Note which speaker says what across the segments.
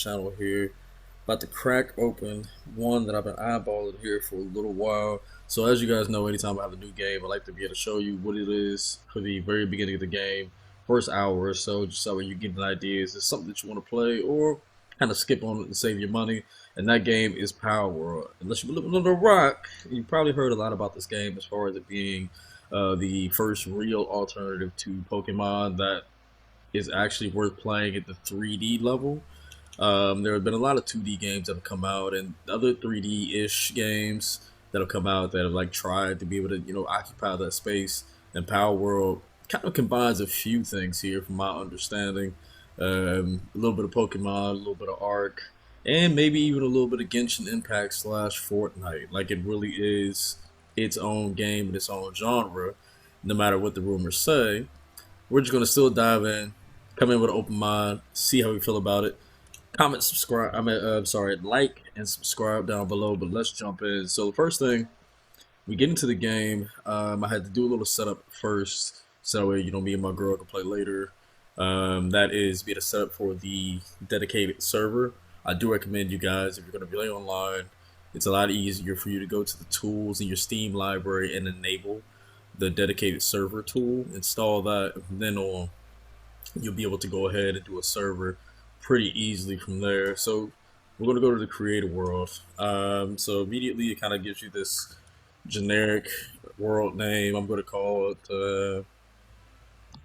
Speaker 1: channel here. About to crack open one that I've been eyeballing here for a little while. So as you guys know, anytime I have a new game, I like to be able to show you what it is for the very beginning of the game, first hour or so, just so you get an idea. Is this something that you want to play, or kind of skip on it and save your money? And that game is Palworld. Unless you've been living under a rock, you probably heard a lot about this game as far as it being the first real alternative to Pokemon that is actually worth playing at the 3D level. There have been a lot of 2D games that have come out, and other 3D-ish games that have come out that have like tried to be able to occupy that space. And Power World kind of combines a few things here, from my understanding. A little bit of Pokemon, a little bit of Arc, and maybe even a little bit of Genshin Impact slash Fortnite. Like it really is its own game and its own genre, no matter what the rumors say. We're just gonna still dive in, come in with an open mind, see how we feel about it. Comment, subscribe. Sorry, like and subscribe down below. But let's jump in. So the first thing, we get into the game. I had to do a little setup first, so that way me and my girl can play later. That is be the setup for the dedicated server. I do recommend you guys, if you're gonna play online, it's a lot easier for you to go to the tools in your Steam library and enable the dedicated server tool. Install that, and from then on, you'll be able to go ahead and do a server pretty easily from there. So we're going to go to the creator world. So immediately it kind of gives you this generic world name. I'm going to call it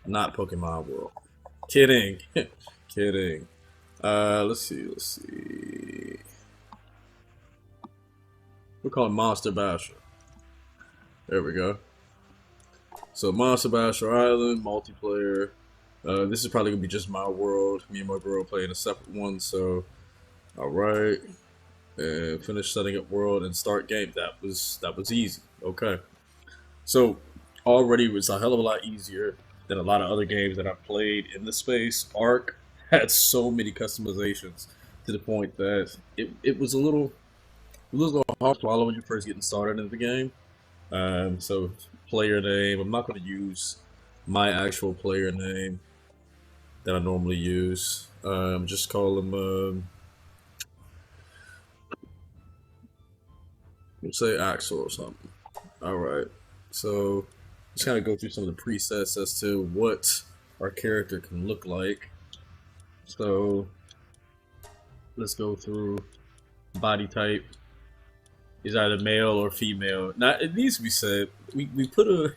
Speaker 1: not Pokemon World. Kidding. Kidding. Let's see. We'll call it Monster Basher. There we go. So Monster Basher Island, multiplayer. This is probably gonna be just my world. Me and my girl playing a separate one. So, all right, and finish setting up world and start game. That was easy. Okay, so already it was a hell of a lot easier than a lot of other games that I've played in the space. Arc had so many customizations to the point that it was a little hard to follow when you're first getting started in the game. So player name. I'm not going to use my actual player name that I normally use. Just call them, let's say Axel or something. All right. So just kind of go through some of the presets as to what our character can look like. So let's go through body type. Is either male or female. Now it needs to be said, we put a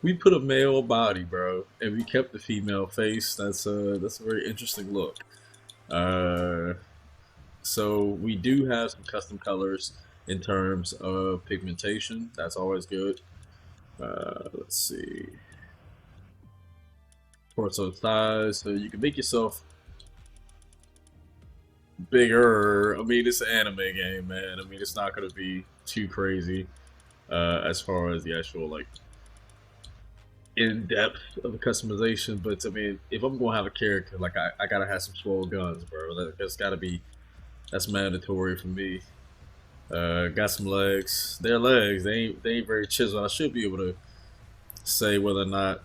Speaker 1: we put a male body, bro, and we kept the female face. That's a very interesting look. Uh, so we do have some custom colors in terms of pigmentation. That's always good. Let's see. Torso size. So you can make yourself bigger. I mean, it's an anime game, man. I mean, it's not gonna be too crazy as far as the actual like in depth of the customization. But I mean, if I'm gonna have a character, like I gotta have some swole guns, bro. That's gotta be that's mandatory for me. Got some legs. Their legs, they ain't very chiseled. I should be able to say whether or not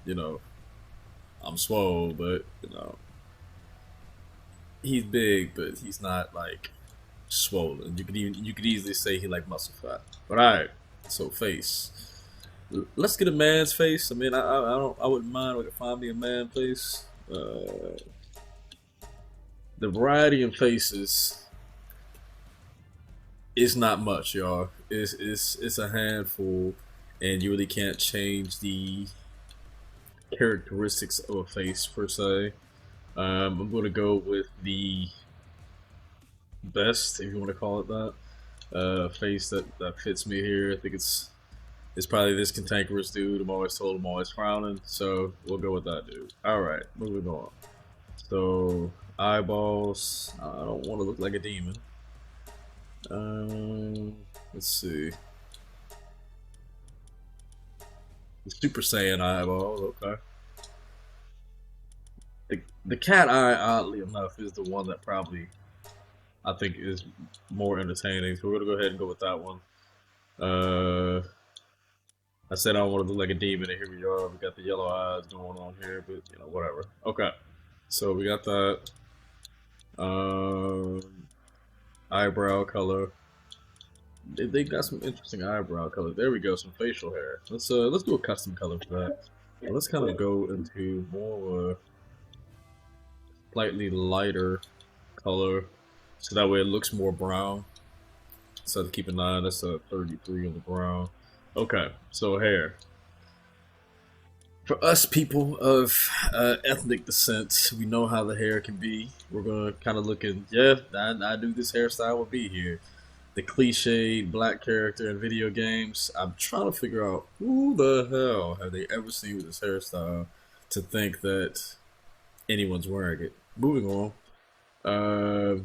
Speaker 1: I'm swole, but he's big, but he's not like swollen. You could easily say he like muscle fat. But all right, so face. Let's get a man's face. I mean, I wouldn't mind if I could find me a man face. The variety in faces is not much, y'all. It's a handful, and you really can't change the characteristics of a face per se. I'm gonna go with the best, if you want to call it that, face that fits me here. I think it's probably this cantankerous dude. I'm always told I'm always frowning, so we'll go with that dude. All right, moving on. So eyeballs. I don't want to look like a demon. Let's see. The Super Saiyan eyeballs. Okay. The cat eye, oddly enough, is the one that probably I think is more entertaining. So we're gonna go ahead and go with that one. I said I don't want to look like a demon, and here we are. We got the yellow eyes going on here, but whatever. Okay, so we got that. eyebrow color. They got some interesting eyebrow color. There we go, some facial hair. Let's do a custom color for that. Let's kind of go into more slightly lighter color, so that way it looks more brown. So keep an eye. That's a 33 on the brown. Okay, so hair. For us people of ethnic descent, we know how the hair can be. We're gonna kind of look at, yeah, I knew this hairstyle would be here. The cliched black character in video games. I'm trying to figure out who the hell have they ever seen with this hairstyle to think that anyone's wearing it. Moving on. Uh,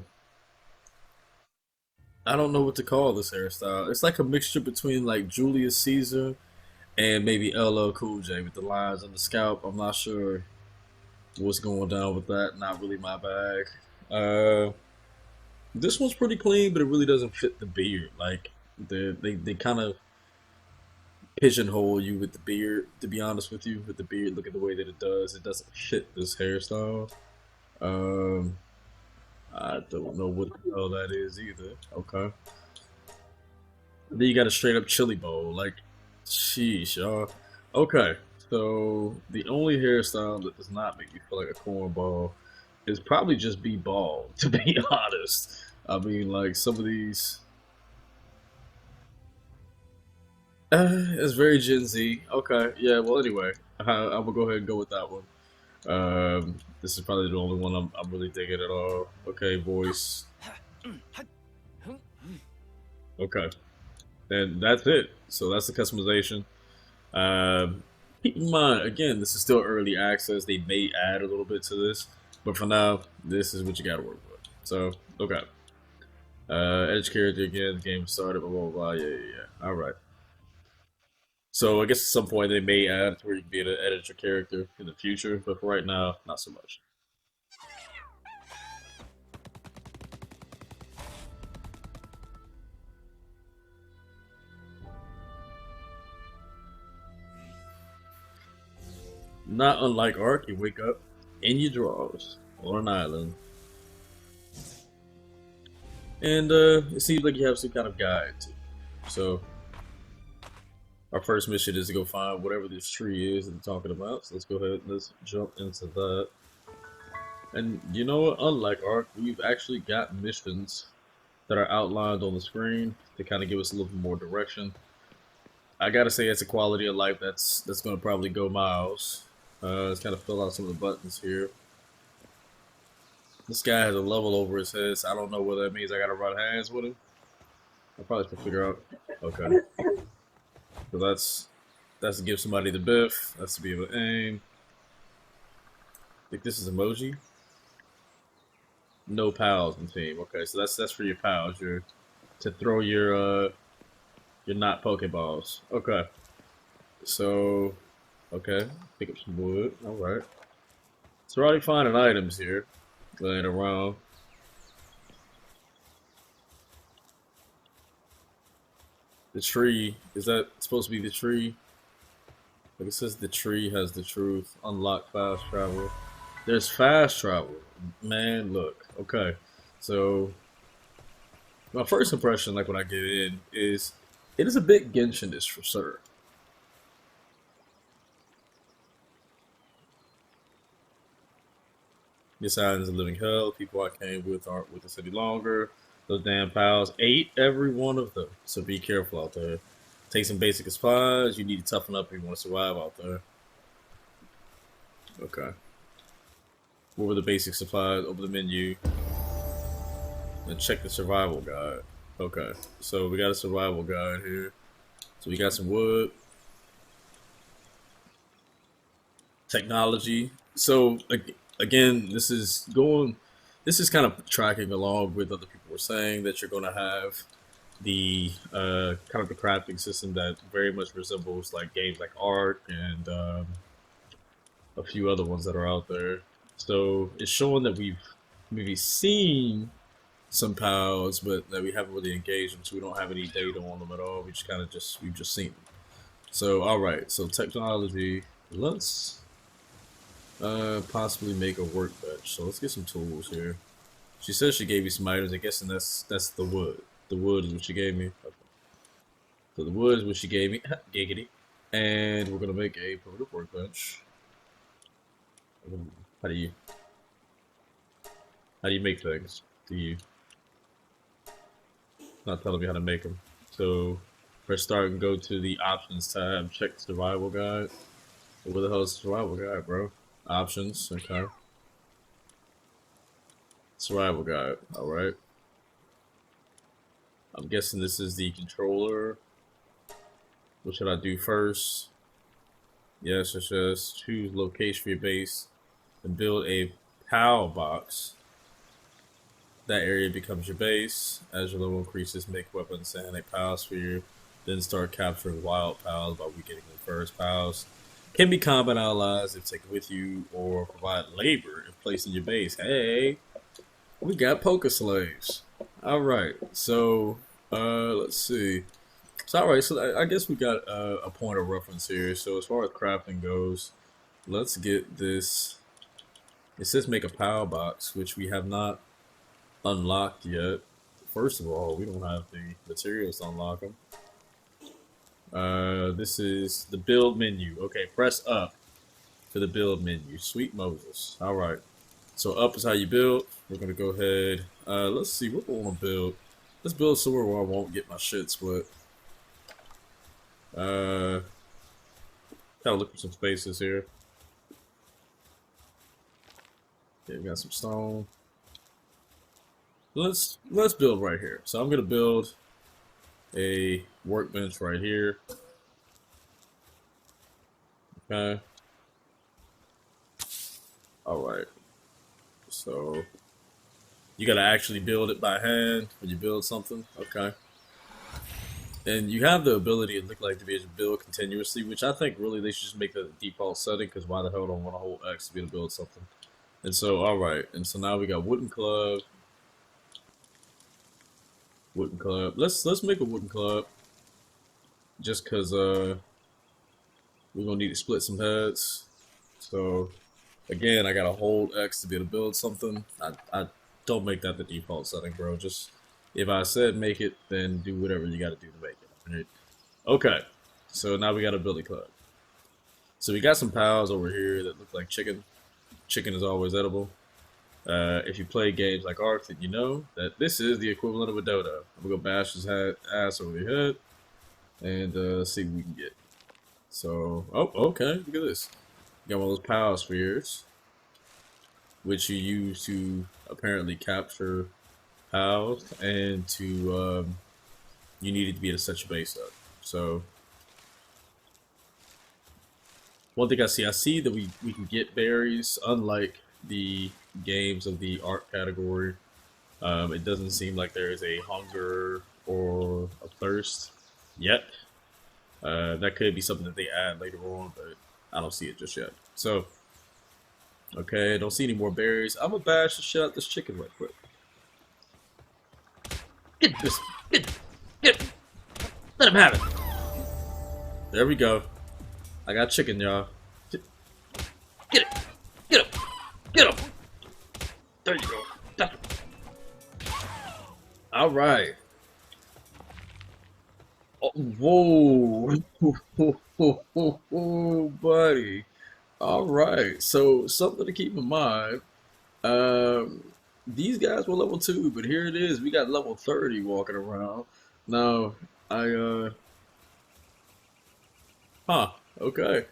Speaker 1: I don't know what to call this hairstyle. It's like a mixture between like Julius Caesar and maybe LL Cool J with the lines on the scalp. I'm not sure what's going down with that. Not really my bag. Uh, this one's pretty clean, but it really doesn't fit the beard. Like they kind of pigeonhole you with the beard. To be honest with you, with the beard, look at the way that it doesn't fit this hairstyle. Um, I don't know what the hell that is either. Okay, then you got a straight up chili bowl. Like, sheesh, y'all. Okay, so the only hairstyle that does not make you feel like a cornball is probably just be bald. To be honest, I mean, like some of these, it's very Gen Z. Okay, yeah. Well, anyway, I'm gonna go ahead and go with that one. This is probably the only one I'm really digging at all. Okay, voice. Okay, and that's it. So that's the customization. Um, Keep in mind, again, this is still early access. They may add a little bit to this, but for now, this is what you got to work with. So, okay. Edge character again. The game started. Blah blah blah. Yeah, yeah, yeah. All right. So I guess at some point they may add where you can be able to edit your character in the future, but for right now, not so much. Not unlike Ark, you wake up in your drawers on an island, and it seems like you have some kind of guide. So our first mission is to go find whatever this tree is that they're talking about. So let's go ahead and let's jump into that. And you know what? Unlike Ark, we've actually got missions that are outlined on the screen to kind of give us a little more direction. I gotta say, it's a quality of life that's gonna probably go miles. Let's kind of fill out some of the buttons here. This guy has a level over his head, so I don't know what that means. I gotta run hands with him. I probably have to figure out. Okay, so that's to give somebody the biff. That's to be able to aim. I think this is emoji. No pals in team. Okay, so that's for your pals. Your to throw your not Pokeballs. Okay, so okay, pick up some wood. All right. So we're already finding items here laying around. The tree, is that supposed to be the tree? Like it says the tree has the truth. Unlock fast travel. There's fast travel. Man, look. Okay. So my first impression, like when I get in, is it is a bit Genshin-ish for sure. This island is a living hell. People I came with aren't with the city longer. Those damn pals ate every one of them. So be careful out there. Take some basic supplies. You need to toughen up if you want to survive out there. Okay. What were the basic supplies? Open the menu and check the survival guide. Okay. So we got a survival guide here. So we got some wood, technology. So again, this is kind of tracking along with other people were saying that you're going to have the kind of the crafting system that very much resembles like games like Ark and a few other ones that are out there. So it's showing that we've maybe seen some pals, but that we haven't really engaged them, so we don't have any data on them at all. We just kind of just we've just seen them. So all right, so technology. Let's possibly make a workbench. So let's get some tools here. She says she gave you some items. I'm guessing that's the wood. The wood is what she gave me. Okay. So the wood is what she gave me. Giggity. And we're gonna make a primitive workbench. How do you make things? Do you not telling me how to make them? So press start and go to the options tab. Check survival guide. Where the hell is survival guide, bro? Options. Okay. Survival guide. All right. I'm guessing this is the controller. What should I do first? Yes, it says choose location for your base and build a POW box. That area becomes your base. As your level increases, make weapons and a POW sphere. Then start capturing wild POWs by weakening the first POWs. Can be combat allies if taken with you, or provide labor if placed in your base. Hey, we got poker slaves. All right, so let's see. So all right, so I guess we got a point of reference here. So as far as crafting goes, let's get this. It says make a power box, which we have not unlocked yet. First of all, we don't have the materials to unlock them. This is the build menu. Okay, press up to the build menu. Sweet Moses. All right. So up is how you build. We're gonna go ahead. Let's see what we want to build. Let's build somewhere where I won't get my shit split. Gotta look for some spaces here. Okay, we got some stone. Let's build right here. So I'm gonna build a workbench right here. Okay. All right. So you gotta actually build it by hand when you build something. Okay. And you have the ability, it look like, to be able to build continuously, which I think really they should just make that the default setting, because why the hell don't want to hold X to be able to build something? And so, alright, and so now we got wooden club. Wooden club. Let's make a wooden club. Just cause we're gonna need to split some heads. So again, I gotta hold X to be able to build something. I don't make that the default setting, bro. Just if I said make it, then do whatever you gotta do to make it. Right? Okay. So now we got a building club. So we got some pals over here that look like chicken. Chicken is always edible. If you play games like Ark, then you know that this is the equivalent of a dodo. I'm gonna go bash his ass over the head and see what we can get. So, oh, okay, look at this. You got one of those power spheres, which you use to apparently capture pals and to, you need it to be able to set your base up. So, one thing I see that we can get berries, unlike the games of the art category. It doesn't seem like there is a hunger or a thirst yet. That could be something that they add later on, but I don't see it just yet. So, okay, don't see any more berries. I'm gonna bash the shit out this chicken right quick. Get this, get, let him have it. There we go. I got chicken, y'all. Get it, get him, get him. There you go. That's it. All right. Oh, whoa, buddy. All right. So something to keep in mind. Um, these guys were level 2, but here it is. We got level 30 walking around. Now, huh? Okay.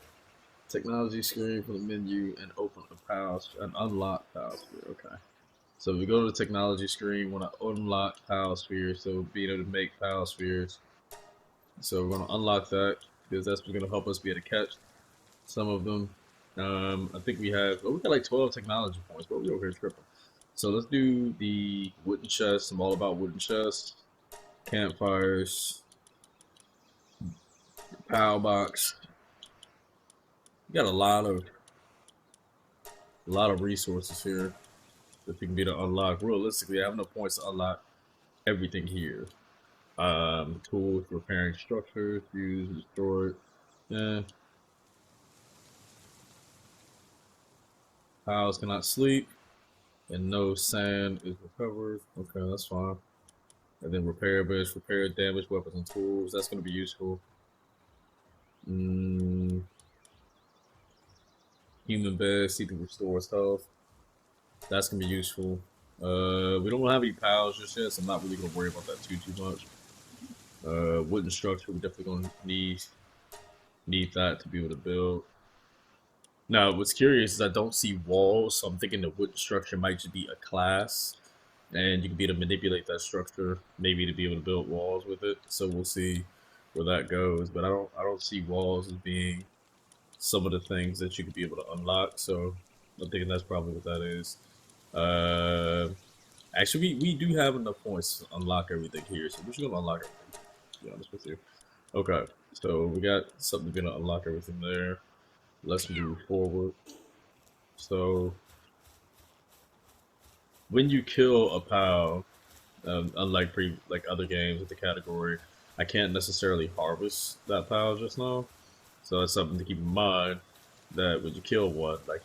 Speaker 1: Technology screen for the menu and open a power and unlock power sphere. Okay. So we go to the technology screen. Want to unlock power spheres. So being able to make power spheres. So we're going to unlock that because that's what's going to help us be able to catch some of them. I think we have, oh, we got like 12 technology points, but we over here tripping. So let's do the wooden chest. I'm all about wooden chests, campfires, power box. We got a lot of resources here that we can be to unlock. Realistically, I have no points to unlock everything here. Tools for repairing structures, fuse, destroy. Yeah. Pals cannot sleep. and no sand is recovered. Okay, that's fine. And then repair bits, repair damaged weapons and tools. That's going to be useful. Mm, human bed, see to restore its health. That's going to be useful. We don't have any pals just yet, so I'm not really going to worry about that too much. Wooden structure, we're definitely going to need that to be able to build. Now, what's curious is I don't see walls, so I'm thinking the wooden structure might just be a class, and you can be able to manipulate that structure, maybe to be able to build walls with it. So we'll see where that goes. But I don't see walls as being some of the things that you could be able to unlock. So I'm thinking that's probably what that is. Uh, Actually, we do have enough points to unlock everything here, so we're just gonna unlock everything. To be honest with you. Okay, so we got something to unlock everything there. Let's move forward. So when you kill a pal, unlike like other games with the category, I can't necessarily harvest that pal just now. So that's something to keep in mind. That when you kill one, like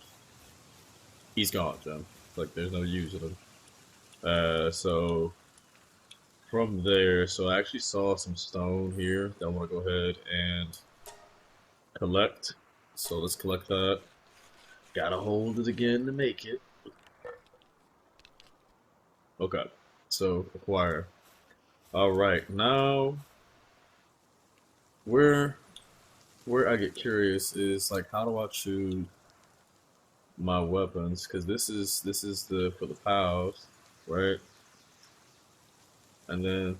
Speaker 1: he's gone, Jim. Like there's no use of him. So from there, so I actually saw some stone here that I want to go ahead and collect. So let's collect that. Gotta hold it again to make it. Okay. So acquire. All right. Now, where where I get curious is like, how do I choose my weapons? Because this is the for the pals, right? And then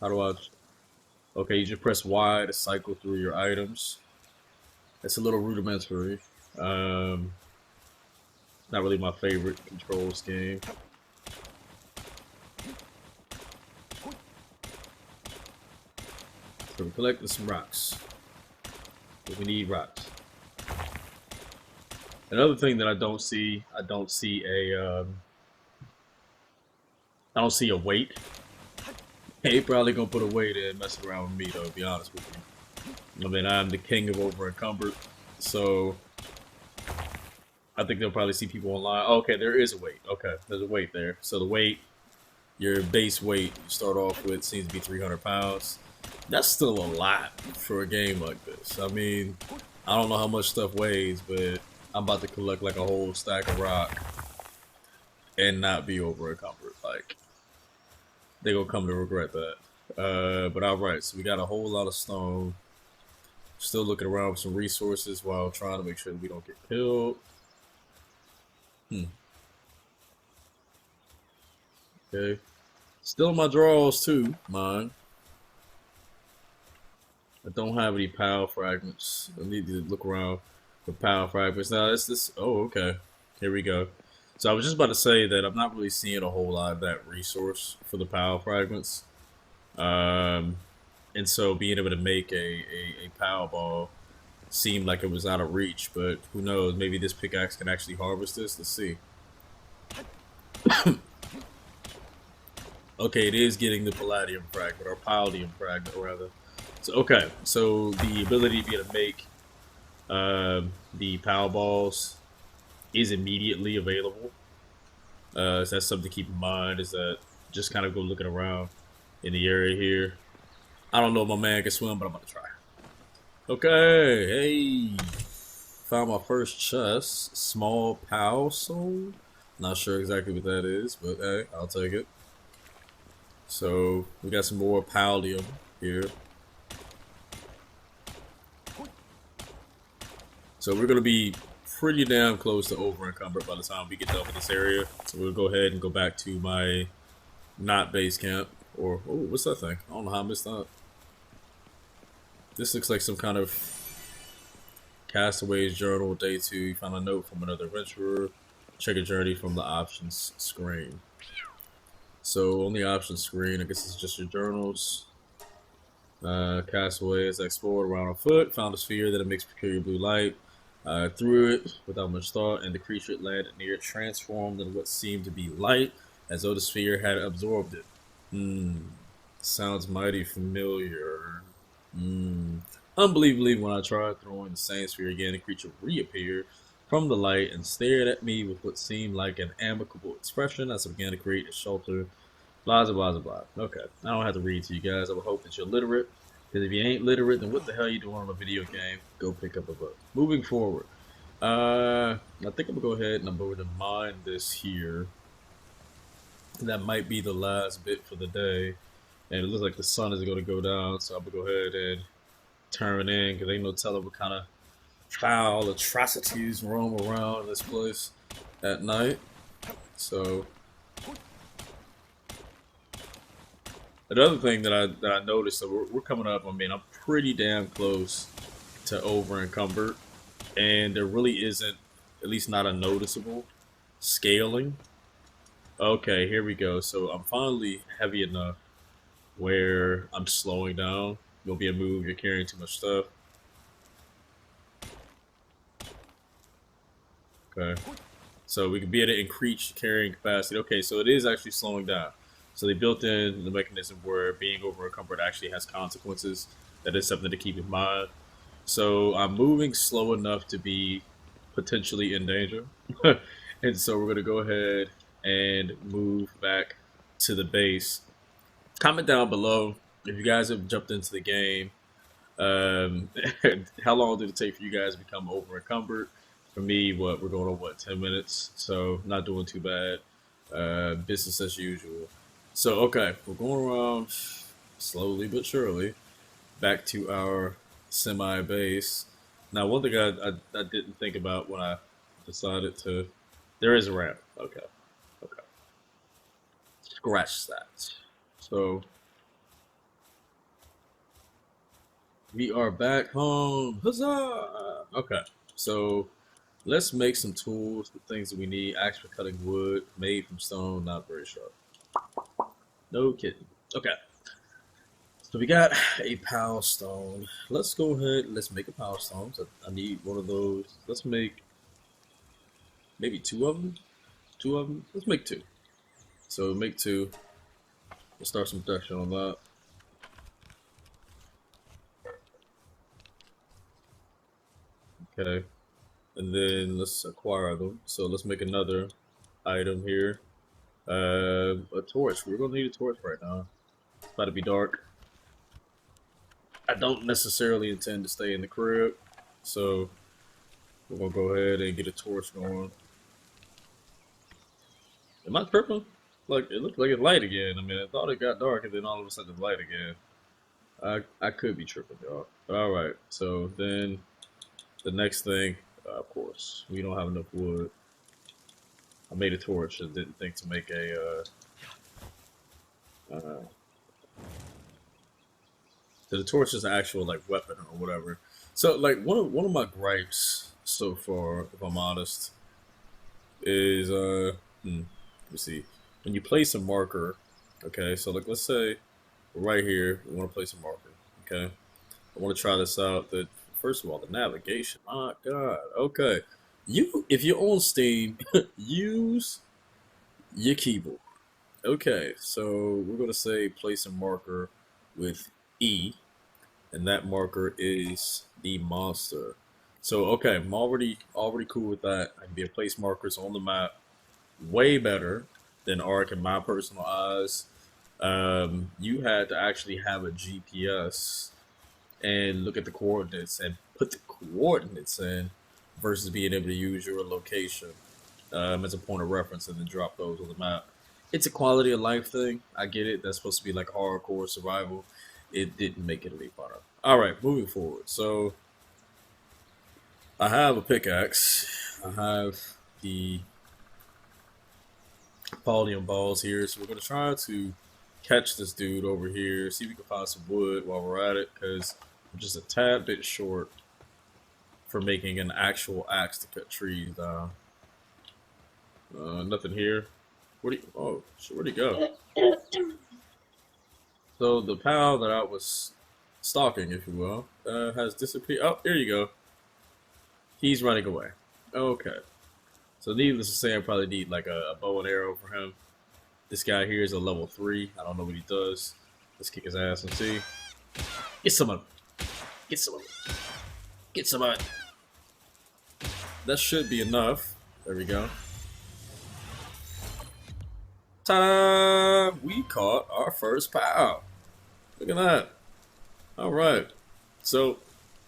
Speaker 1: how do I? Okay, you just press Y to cycle through your items. It's a little rudimentary. Um, Not really my favorite control scheme. So we collected some rocks. But we need rocks. Another thing that I don't see a weight. He probably gonna put a weight in, messing around with me though. To be honest with you, I mean I'm the king of over encumbered, so I think they'll probably see people online. Oh, okay, there is a weight. Okay, there's a weight there. So the weight, your base weight you start off with seems to be 300 pounds. That's still a lot for a game like this. I mean, I don't know how much stuff weighs, but I'm about to collect like a whole stack of rock and not be over encumbered. Like they gonna come to regret that. But all right, so we got a whole lot of stone. Still looking around for some resources while trying to make sure that we don't get killed. Hmm. Okay. Still in my drawers too, mine. I don't have any power fragments. I need to look around for power fragments. Now it's this. Oh, okay. Here we go. So I was just about to say that I'm not really seeing a whole lot of that resource for the power fragments. Um, and so being able to make a power ball seemed like it was out of reach, but who knows? Maybe this pickaxe can actually harvest this. Let's see. Okay, it is getting the palladium fragment, or palladium fragment, rather. So, okay, so the ability to be able to make the power balls is immediately available. So that's something to keep in mind, is that just kind of go looking around in the area here. I don't know if my man can swim, but I'm about to try. Okay, hey. Found my first chest. Small POW soul. Not sure exactly what that is, but hey, I'll take it. So we got some more pallium here. So we're gonna be pretty damn close to over encumbered by the time we get done with this area. So we'll go ahead and go back to my not base camp. Or oh, what's that thing? I don't know how I missed that. This looks like some kind of Castaway's Journal, Day 2. You found a note from another adventurer. Check a journey from the options screen. So on the options screen, I guess it's just your journals. Castaway has explored around on foot, found a sphere that emits peculiar blue light. Threw it without much thought, and the creature it landed near transformed into what seemed to be light, as though the sphere had absorbed it. Sounds mighty familiar. Unbelievably, when I tried throwing the same sphere again, the creature reappeared, from the light and stared at me with what seemed like an amicable expression as I began to create a shelter. Blah, blah, blah, blah. Okay, I don't have to read to you guys. I would hope that you're literate. Because if you ain't literate, then what the hell are you doing on a video game? Go pick up a book. Moving forward. I think I'm going to go ahead and I'm going to mine this here. That might be the last bit for the day. And it looks like the sun is going to go down. So I'm going to go ahead and turn in. Because ain't no telling what kind of foul atrocities roam around this place at night. So another thing that I noticed, so we're coming up. I mean, I'm pretty damn close to over encumbered, and there really isn't, at least not a noticeable scaling. Okay, here we go. So I'm finally heavy enough where I'm slowing down. You'll be a move. You're carrying too much stuff. Okay. So we can be able to increase carrying capacity. Okay, so it is actually slowing down. So they built in the mechanism where being over encumbered actually has consequences. That is something to keep in mind. So I'm moving slow enough to be potentially in danger. And so we're going to go ahead and move back to the base. Comment down below if you guys have jumped into the game. How long did it take for you guys to become over encumbered? For me, we're going on 10 minutes, so not doing too bad. Business as usual. So okay, we're going around slowly but surely back to our semi base. Now, one thing I didn't think about when I decided to, there is a ramp. Okay, okay, scratch that. So we are back home. Huzzah! Okay, so let's make some tools, the things that we need. Axe for cutting wood, made from stone, not very sharp. No kidding. Okay. So we got a power stone. Let's go ahead. Let's make a power stone. So I need one of those. Let's make maybe two of them. Two of them. Let's make two. So make two. We'll start some production on that. Okay. And then let's acquire them. So let's make another item here. A torch. We're gonna need a torch right now. It's about to be dark. I don't necessarily intend to stay in the crib, so we're gonna go ahead and get a torch going. Am I tripping? Like it looked like it's light again. I mean, I thought it got dark and then all of a sudden it's light again. I could be tripping, y'all. But all right. So then the next thing, of course, we don't have enough wood. I made a torch and didn't think to make a. So the torch is an actual like weapon or whatever. So like one of my gripes so far, if I'm honest, is let me see. When you place a marker, okay, so like let's say right here, we want to place a marker, okay. I want to try this out. That first of all, the navigation. My God, okay. If you're on Steam, use your keyboard. Okay, so we're gonna say place a marker with E, and that marker is the monster. So okay, I'm already cool with that. I can be able to place markers on the map way better than Ark in my personal eyes. You had to actually have a GPS and look at the coordinates and put the coordinates in versus being able to use your location as a point of reference and then drop those on the map. It's a quality of life thing. I get it. That's supposed to be like hardcore survival. It didn't make it any fun. All right, moving forward. So I have a pickaxe. I have the Palworld balls here. So we're going to try to catch this dude over here. See if we can find some wood while we're at it. Because I'm just a tad bit short for making an actual axe to cut trees down. Nothing here. Oh, where'd he go? So the pal that I was stalking, if you will, has disappeared. Oh, there you go. He's running away. Okay. So needless to say, I probably need like a bow and arrow for him. This guy here is a level 3. I don't know what he does. Let's kick his ass and see. Get some of it. Get some of it. Get some of it. That should be enough. There we go. Ta-da! We caught our first pow. Look at that. All right. So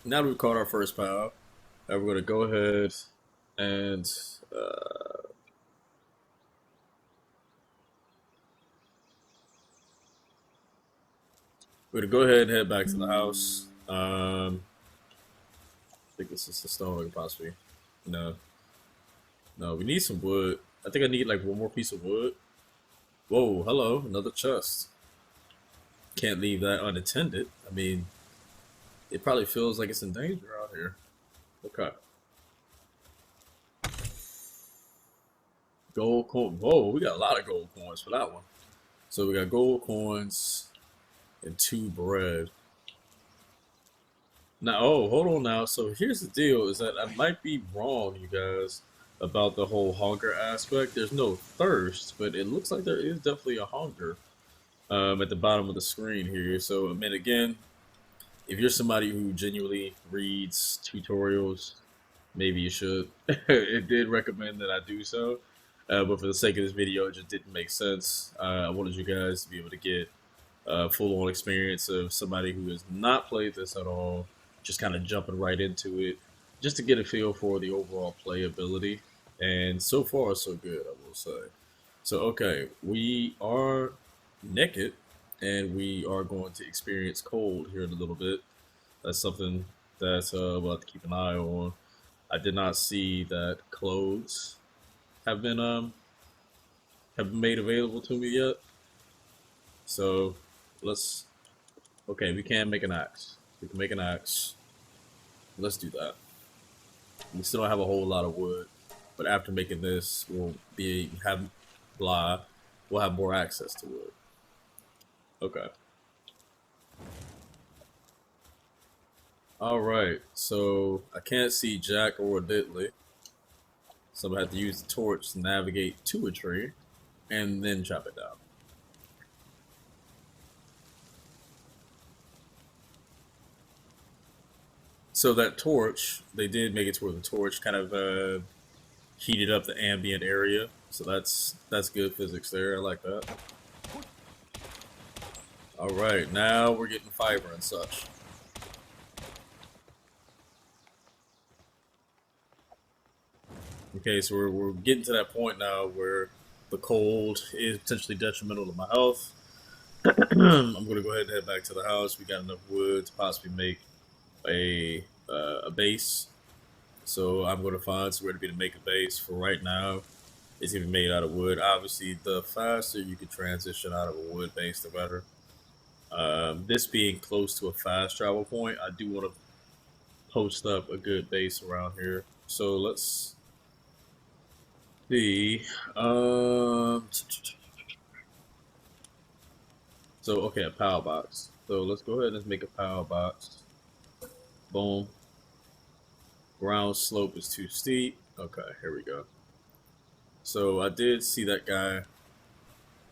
Speaker 1: now that we've caught our first pow, we're going to go ahead and we're going to go ahead and head back to the house. I think this is the stone we can possibly. No. No, we need some wood. I think I need like one more piece of wood. Whoa, hello, another chest. Can't leave that unattended. I mean, it probably feels like it's in danger out here. Okay. Gold coin. Whoa, we got a lot of gold coins for that one. So we got gold coins and 2 bread. Now, oh, hold on now. So here's the deal: is that I might be wrong, you guys, about the whole hunger aspect. There's no thirst, but it looks like there is definitely a hunger at the bottom of the screen here. So, I mean, again, if you're somebody who genuinely reads tutorials, maybe you should. It did recommend that I do so, but for the sake of this video, it just didn't make sense. I wanted you guys to be able to get a full-on experience of somebody who has not played this at all, just kind of jumping right into it, just to get a feel for the overall playability. And so far, so good, I will say. So, okay, we are naked, and we are going to experience cold here in a little bit. That's something that we'll have to keep an eye on. I did not see that clothes have been made available to me yet. So let's. Okay, we can make an axe. We can make an axe. Let's do that. We still don't have a whole lot of wood, but after making this, we'll we'll have more access to wood. Okay. All right. So I can't see Jack or Diddley, so I'm gonna have to use the torch to navigate to a tree, and then chop it down. So that torch, they did make it to where the torch kind of heated up the ambient area. So that's good physics there. I like that. All right, now we're getting fiber and such. Okay, so we're getting to that point now where the cold is potentially detrimental to my health. I'm gonna go ahead and head back to the house. We got enough wood to possibly make a base. So I'm going to find somewhere to make a base. For right now, it's even made out of wood. Obviously, the faster you can transition out of a wood base, the better. This being close to a fast travel point, I do want to post up a good base around here. So let's see. So okay, a power box. So let's go ahead and make a power box. Boom. Ground slope is too steep. Okay, here we go. So I did see that guy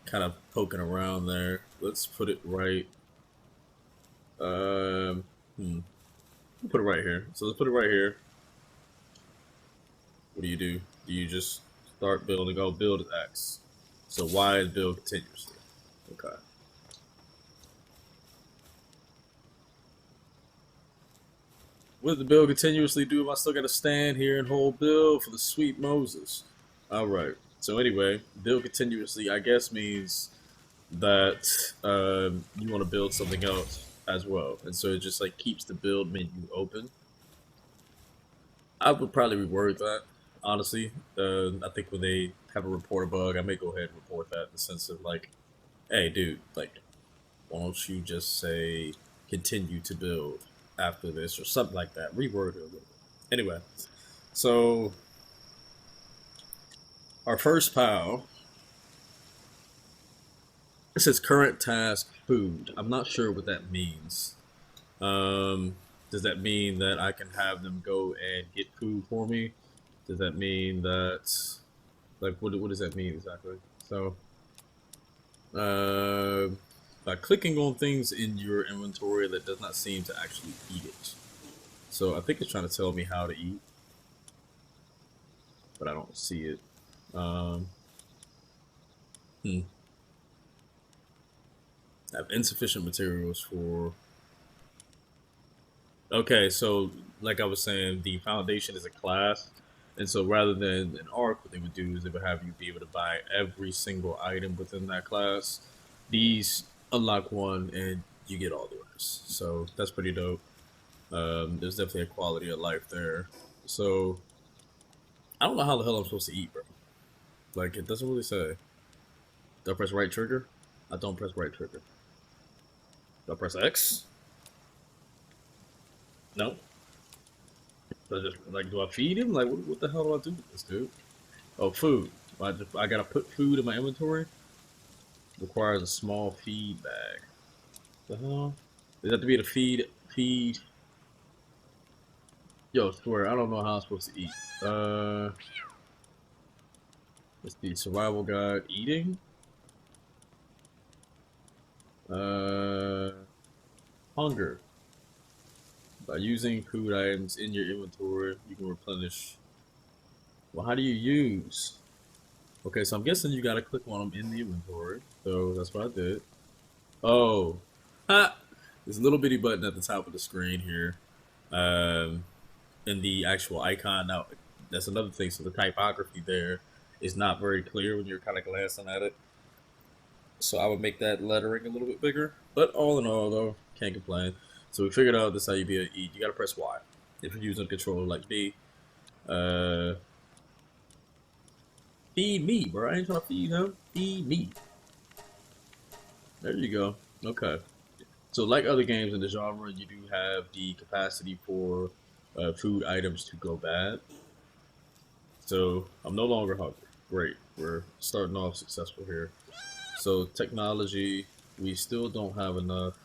Speaker 1: kind of poking around there. Let's put it right. Put it right here. So let's put it right here. What do? Do you just start building? Oh, build X. So Y is build continuously. Okay. What does the build continuously do if I still got to stand here and hold build for the sweet Moses? All right. So anyway, build continuously, I guess, means that you want to build something else as well, and so it just like keeps the build menu open. I would probably reword that, honestly. I think when they have a report a bug, I may go ahead and report that in the sense of like, hey, dude, like, why don't you just say continue to build after this or something like that? Reword it a little bit. Anyway, so our first pal. It says current task food. I'm not sure what that means. Does that mean that I can have them go and get food for me? Does that mean that, like, what does that mean exactly? So, by clicking on things in your inventory, that does not seem to actually eat it. So I think it's trying to tell me how to eat. but I don't see it. Um, hmm. I have insufficient materials for. Okay, so like I was saying, the foundation is a class, and so rather than an arc, what they would do is they would have you be able to buy every single item within that class. These unlock one, and you get all the rest. So that's pretty dope. There's definitely a quality of life there. So I don't know how the hell I'm supposed to eat, bro. Like it doesn't really say. Do I press right trigger? I don't press right trigger. Do I press X? No. Do I just like do I feed him? Like what the hell do I do with this dude? Oh, food. I gotta put food in my inventory. Requires a small feed bag. The hell? Does that have to be the feed? Yo, swear I don't know how I'm supposed to eat. It's the survival guide. Eating. Uh, Hunger. By using food items in your inventory, you can replenish. Well, how do you use? Okay, so I'm guessing you gotta click on them in the inventory. So that's what I did. Oh, ha! This little bitty button at the top of the screen here, um, in the actual icon. Now, that's another thing. So the typography there is not very clear when you're kind of glancing at it. So I would make that lettering a little bit bigger. But all in all, though, can't complain. So we figured out this is how you be able to eat. You gotta press Y if you're using a controller like me. Uh, Feed me, bro. I ain't trying to feed him. Feed me. There you go. Okay. So, like other games in the genre, you do have the capacity for food items to go bad. So, I'm no longer hungry. Great. We're starting off successful here. So, technology, we still don't have enough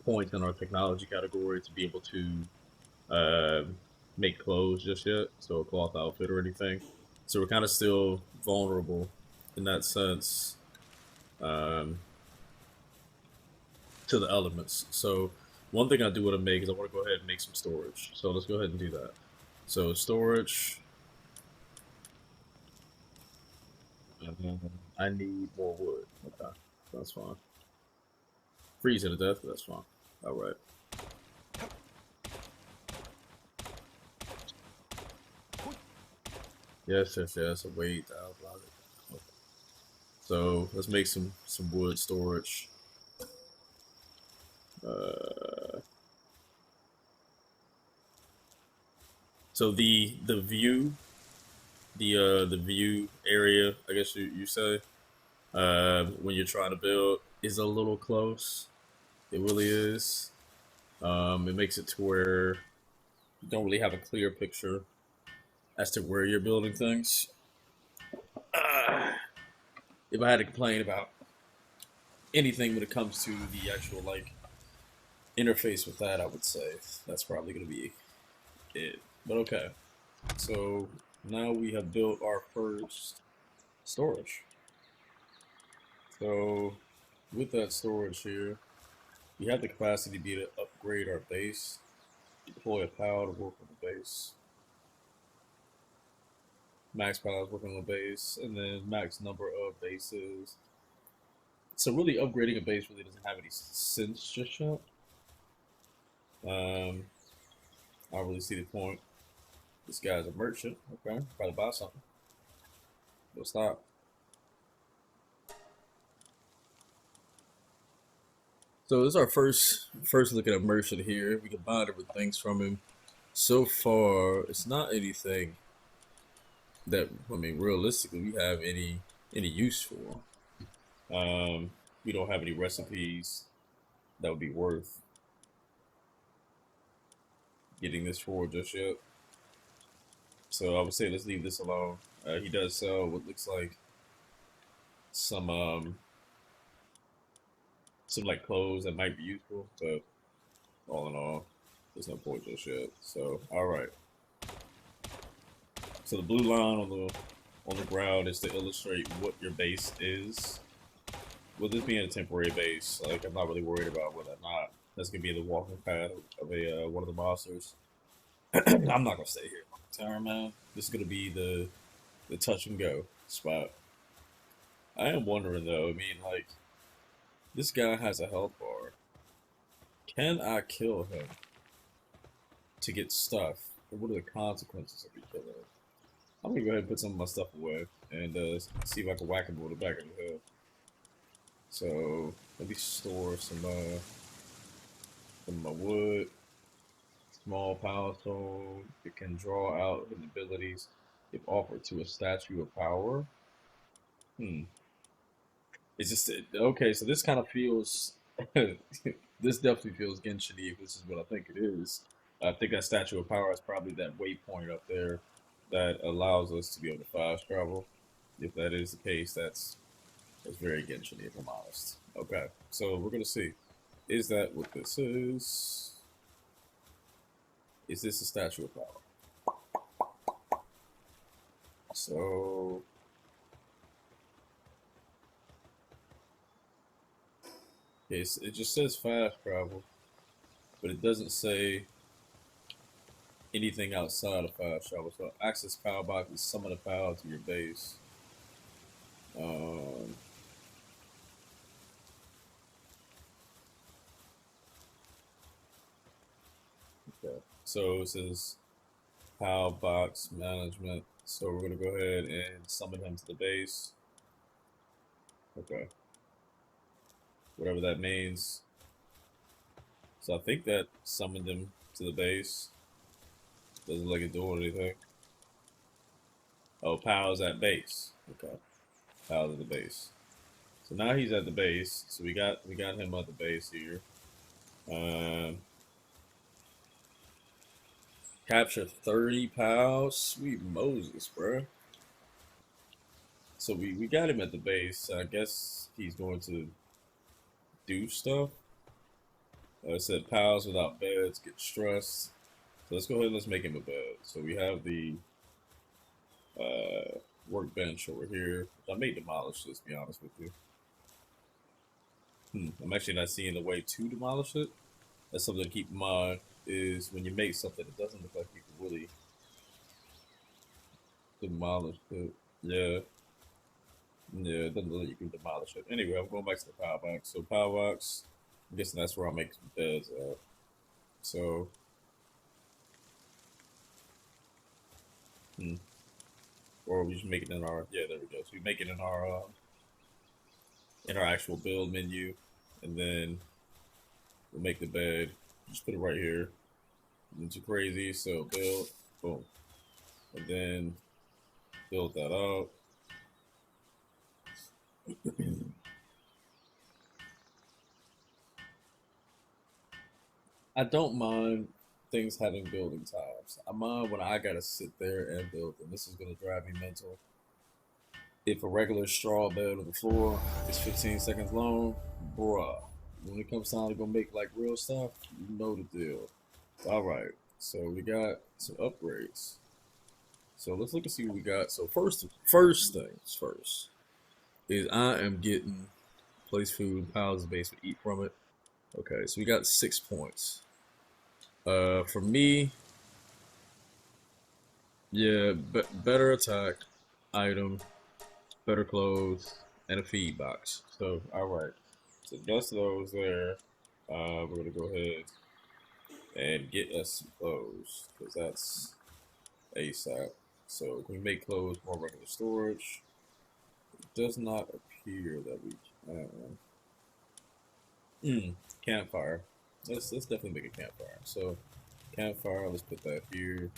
Speaker 1: points in our technology category to be able to uh, make clothes just yet. So, a cloth outfit or anything. So, we're kind of still vulnerable in that sense. Um, to the elements. So one thing I do want to make is I want to go ahead and make some storage. So let's go ahead and do that. So storage, I need more wood. Okay, that's fine. Freeze to death. That's fine. All right. Yes, yes, yes. Wait, I'll allow it. Okay. So let's make some wood storage. Uh, so the view, the view area, I guess you say, when you're trying to build is a little close. It really is. It makes it to where you don't really have a clear picture as to where you're building things. Uh, if I had to complain about anything when it comes to the actual like interface with that, I would say that's probably going to be it. But okay, so now we have built our first storage. So with that storage here, we have the capacity to be able to upgrade our base, deploy a pile to work on the base, max piles working on the base, and then max number of bases. So really upgrading a base really doesn't have any sense just yet. I don't really see the point. This guy's a merchant. Okay, probably buy something. We'll stop. So this is our first look at a merchant here. We can buy different things from him. So far, it's not anything that I mean realistically we have any use for. Um, we don't have any recipes that would be worth getting this for just yet. So I would say let's leave this alone. He does sell what looks like some some like clothes that might be useful, but all in all, there's no point just yet. So all right. So the blue line on the ground is to illustrate what your base is. With this being a temporary base, like I'm not really worried about whether or not that's gonna be the walking path of a one of the monsters. I'm not gonna stay here. Tower Man. This is gonna be the touch and go spot. I am wondering though. I mean, like this guy has a health bar. Can I kill him to get stuff? Or what are the consequences of me killing him? I'm gonna go ahead and put some of my stuff away and see if I can whack him with the back of the head. So let me store some of my wood. Small power stone. It can draw out hidden abilities if offered to a statue of power. Hmm. It's just okay. So this kind of feels. This definitely feels Genshin if this is what I think it is. I think that statue of power is probably that waypoint up there that allows us to be able to fast travel. If that is the case, that's very Genshin if I'm honest. Okay, so we're gonna see. Is that what this is? Is this a statue of power? So it just says fast travel, but it doesn't say anything outside of fast travel. So access power box is summon the power to your base. Um, okay. So it says power box management. So we're gonna go ahead and summon him to the base. Okay. Whatever that means. So I think that summoned him to the base. Doesn't look like it's doing anything. Oh, Powell's at base. Okay. Powell's at the base. So now he's at the base. So we got him at the base here. Um, capture 30 pals. Sweet Moses, bro. So we got him at the base. I guess he's going to do stuff. It said pals without beds get stressed. So let's go ahead and let's make him a bed. So we have the workbench over here. I may demolish this, to be honest with you. I'm actually not seeing a way to demolish it. That's something to keep in mind is when you make something, it doesn't look like you can really demolish it. Yeah. Yeah, it doesn't look like you can demolish it. Anyway, I'm going back to the power box. So power box, I'm guessing that's where I'll make some beds at. So, hmm. Or we just make it in our, yeah, there we go. So we make it in our actual build menu, and then we'll make the bed. Just put it right here. Nothing too crazy. So build, boom, and then build that out. I don't mind things having building times. I mind when I gotta sit there and build, and this is gonna drive me mental. If a regular straw bed on the floor is 15 seconds long, bruh, when it comes time to go make like real stuff, you know the deal. All right, so we got some upgrades. So let's look and see what we got. So first things first is I am getting place food, piles of base, we eat from it. Okay, so we got 6 points. For me, yeah, better attack, item, better clothes, and a feed box. So all right, so just those there. We're gonna go ahead and get us some clothes because that's ASAP. So can we make clothes more regular storage? It does not appear that we can. Campfire. Let's definitely make a campfire. So campfire. Let's put that here.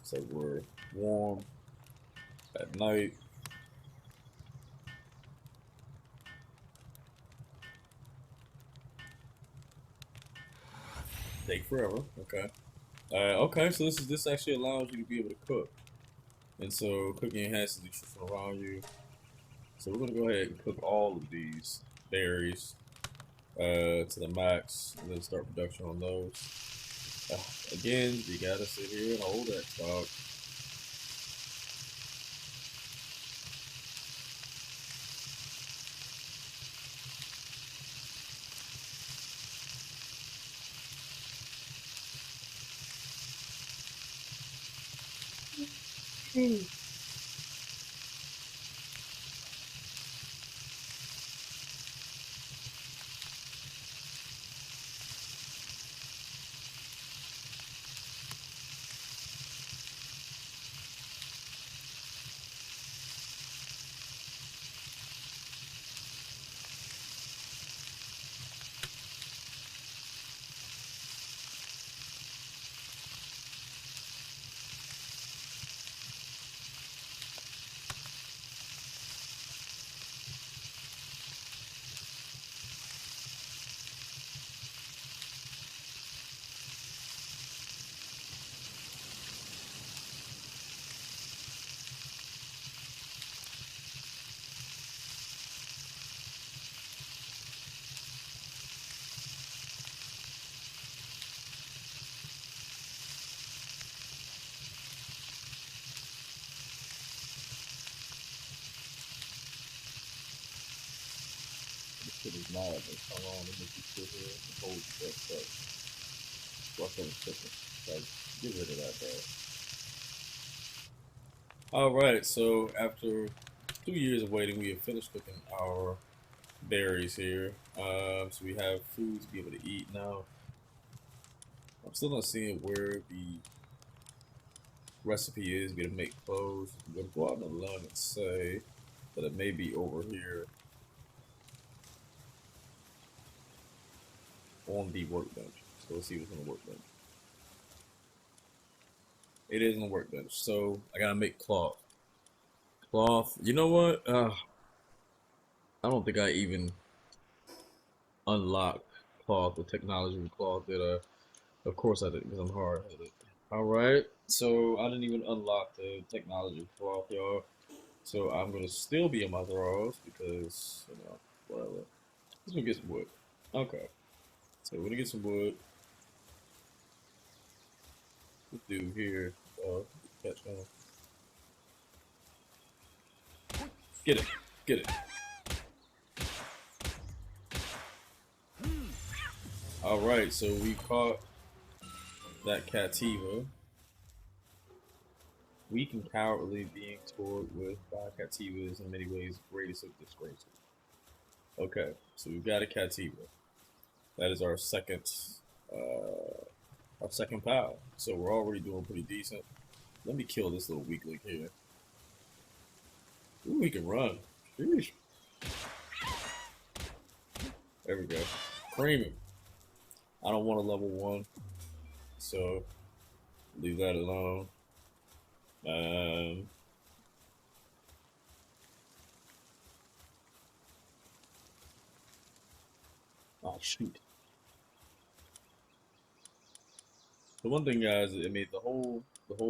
Speaker 1: So we're warm at night. Take forever. Okay. Okay. So this actually allows you to be able to cook, and so cooking enhances nutrition around you. So we're gonna go ahead and cook all of these berries to the max, and then start production on those. Again, you gotta sit here and hold that stock. This shit is mad. Hold on, let me just sit here and hold that stuff. What's on cooking? Like, get rid of that, bro. Alright, so after 2 years of waiting, we have finished cooking our berries here. So we have food to be able to eat now. I'm still not seeing where the recipe is. We're gonna make clothes. I'm gonna go out on the limb and say that it may be over here on the workbench. So let's see what's on the workbench. It is on the workbench. So I gotta make cloth. Cloth. You know what? I don't think I even unlocked cloth, the technology of cloth. That of course I didn't, because I'm hard headed. All right. So I didn't even unlock the technology of cloth, y'all. So I'm gonna still be in my throws because whatever. Let's go get some wood. Okay. So we're gonna get some wood. Let's do here. Catch on. Get it. Get it. All right. So we caught that Cativa. Weak and cowardly, being toured with by Cativa is in many ways greatest of disgraces. Okay. So we've got a Cativa. That is our second pal. So we're already doing pretty decent. Let me kill this little weakling here. Ooh, he can run. Sheesh. There we go. Cream him. I don't want a level 1, so leave that alone. Oh shoot. The one thing, guys, it made the whole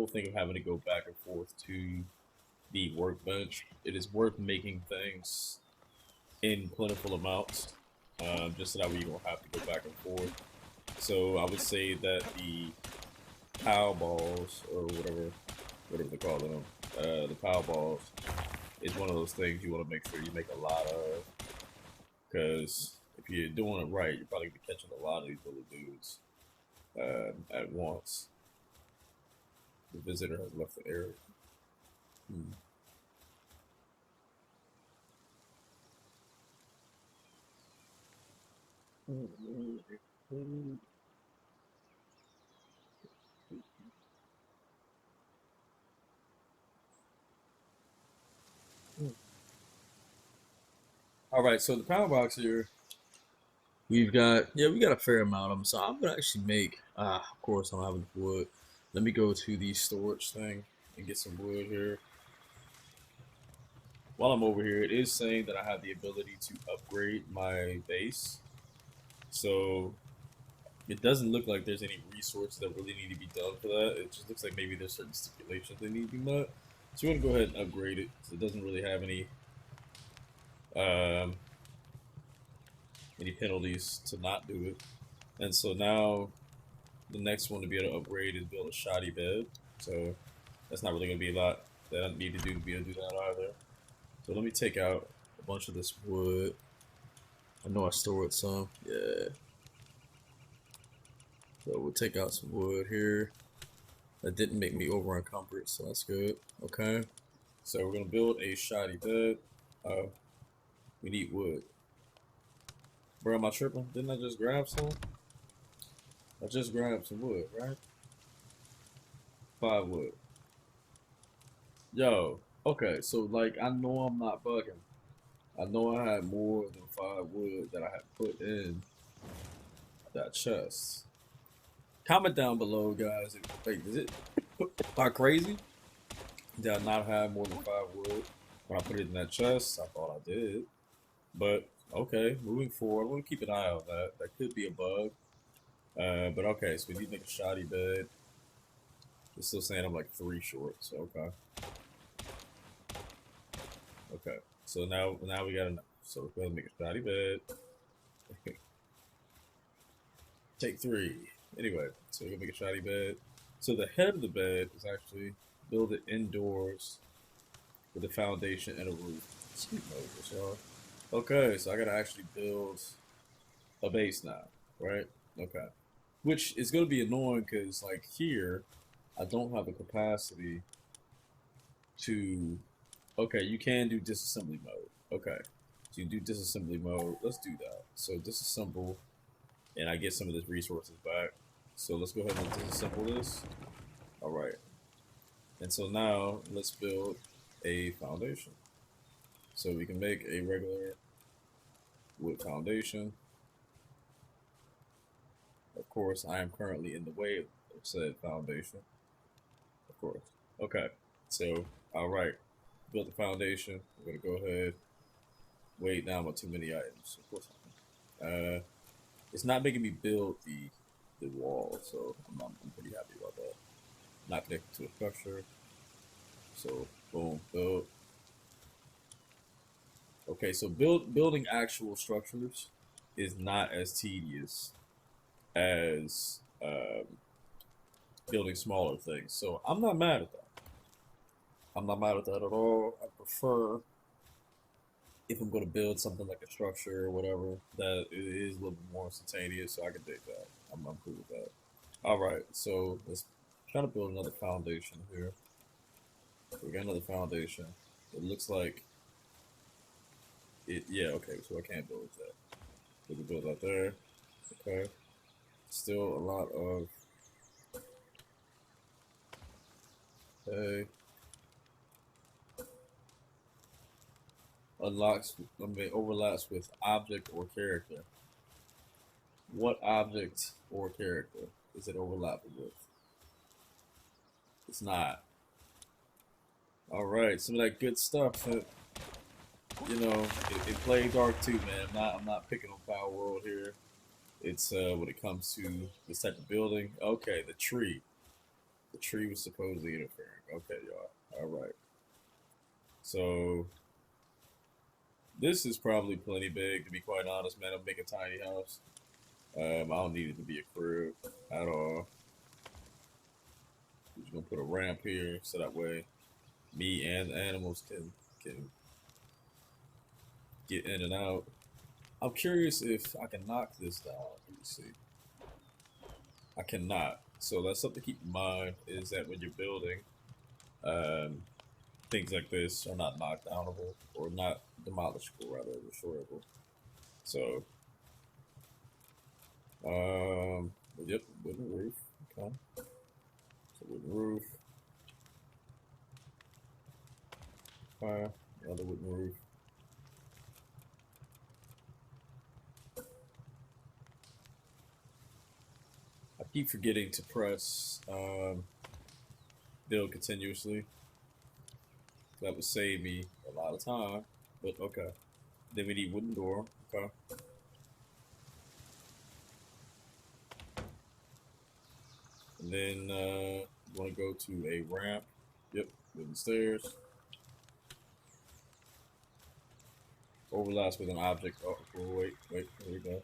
Speaker 1: thing of having to go back and forth to the workbench. It is worth making things in plentiful amounts, just so that way you don't have to go back and forth. So I would say that the pow balls or whatever they call them, the pow balls is one of those things you want to make sure you make a lot of, because if you're doing it right, you're probably gonna be catching a lot of these little dudes at once. The visitor has left the area. Hmm. All right, so the power box here, we got a fair amount of them. So I'm gonna actually make of course I don't have enough wood. Let me go to the storage thing and get some wood here. While I'm over here, it is saying that I have the ability to upgrade my base. So it doesn't look like there's any resources that really need to be done for that. It just looks like maybe there's certain stipulations that need to be met. So we're gonna go ahead and upgrade it. So it doesn't really have um, any penalties to not do it. And so now the next one to be able to upgrade is build a shoddy bed. So that's not really gonna be a lot that I need to do to be able to do that either. So let me take out a bunch of this wood. I know I stored some. Yeah. So we'll take out some wood here. That didn't make me over encumbered, so that's good. Okay. So we're gonna build a shoddy bed. We need wood. Bro, am I tripping? Didn't I just grab some? I just grabbed some wood, right? 5 wood. Yo, okay, so like I know I'm not bugging. I know I had more than 5 wood that I had put in that chest. Comment down below, guys. Like, is it not crazy? Did I not have more than 5 wood when I put it in that chest? I thought I did. But okay, moving forward, we'll keep an eye on that. That could be a bug. But okay, so we need to make a shoddy bed. It's still saying I'm like 3 short, so okay. Okay. So now we got enough. So let's go ahead and make a shoddy bed. Take 3. Anyway, so we're gonna make a shoddy bed. So the head of the bed is actually build it indoors with a foundation and a roof. Sweet Moses, y'all. Okay, so I gotta actually build a base now, right? Okay. Which is gonna be annoying because like here, I don't have the capacity to. Okay, you can do disassembly mode. Okay, so you do disassembly mode. Let's do that. So disassemble, and I get some of these resources back. So let's go ahead and disassemble this. All right, and so now let's build a foundation. So we can make a regular wood foundation. Of course, I am currently in the way of said foundation. Of course. Okay, so all right, build the foundation. We're gonna go ahead. Wait, now I'm on too many items. Of course. It's not making me build the wall, so I'm pretty happy about that. Not connected to a structure. So boom, build. Okay, so building actual structures is not as tedious as building smaller things. So I'm not mad at that. I'm not mad at that at all. I prefer if I'm going to build something like a structure or whatever that it is a little bit more instantaneous. So I can dig that. I'm cool with that. All right, so let's try to build another foundation here. We got another foundation. It looks like it. Yeah, okay. So I can't build that. We can build that there. Okay. Still a lot of. Okay. Unlocks. I mean, overlaps with object or character. What object or character is it overlapping with? It's not. All right. Some of that good stuff. You know, it played dark too, man. I'm not picking on Palworld here. It's when it comes to this type of building. Okay, the tree. The tree was supposedly interfering. Okay, y'all. All right. So this is probably plenty big, to be quite honest, man. I'm making a tiny house. I don't need it to be a crib at all. We're just gonna put a ramp here so that way me and the animals can get in and out. I'm curious if I can knock this down. Let me see. I cannot. So that's something to keep in mind is that when you're building, um, things like this are not knockdownable or not demolishable, rather destroyable. So, yep, wooden roof. Okay, so wooden roof. Fire. Another wooden roof. I keep forgetting to press build continuously. That would save me a lot of time. But okay. Then we need wooden door. Okay. And then we want to go to a ramp. Yep, wooden stairs. Overlaps with an object. Oh, wait. There we go.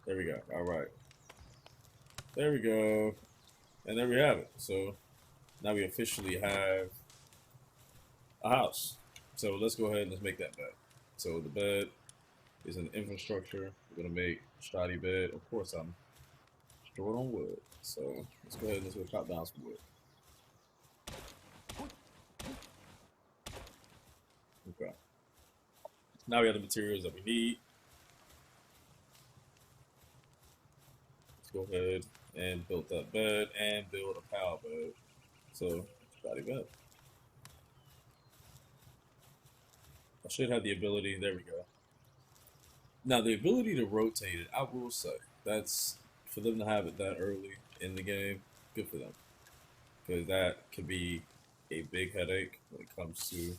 Speaker 1: There we go. All right. There we go. And there we have it. So now we officially have a house. So let's go ahead and let's make that bed. So the bed is an infrastructure. We're gonna make shoddy bed. Of course, I'm Short on wood. So let's go ahead and let's go chop down some wood. Okay. Now we have the materials that we need. Let's go ahead and build that bed and build a power bed. So, body bed. I should have the ability. There we go. Now, the ability to rotate it, I will say, that's for them to have it that early in the game. Good for them, because that could be a big headache when it comes to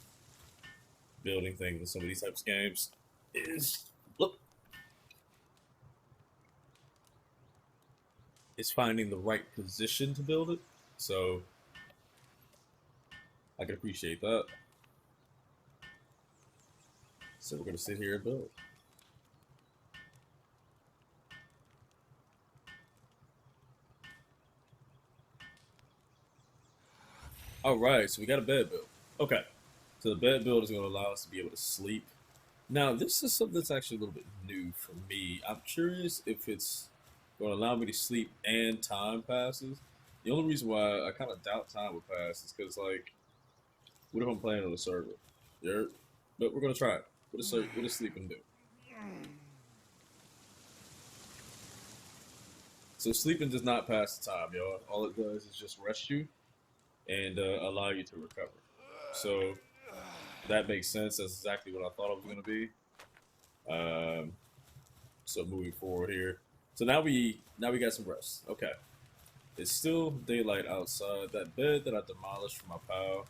Speaker 1: building things in some of these types of games. Is look, is finding the right position to build it. So I can appreciate that. So we're gonna sit here and build. All right, so we got a bed build. Okay, so the bed build is gonna allow us to be able to sleep. Now, this is something that's actually a little bit new for me. I'm curious if it's going to allow me to sleep and time passes. The only reason why I kind of doubt time will pass is because, like, what if I'm playing on a server? Yeah, but we're going to try it. What does sleeping do? So sleeping does not pass the time, y'all. All it does is just rest you and allow you to recover. So that makes sense. That's exactly what I thought it was going to be. Um, so moving forward here. So now we got some rest. Okay. It's still daylight outside. That bed that I demolished from my pal,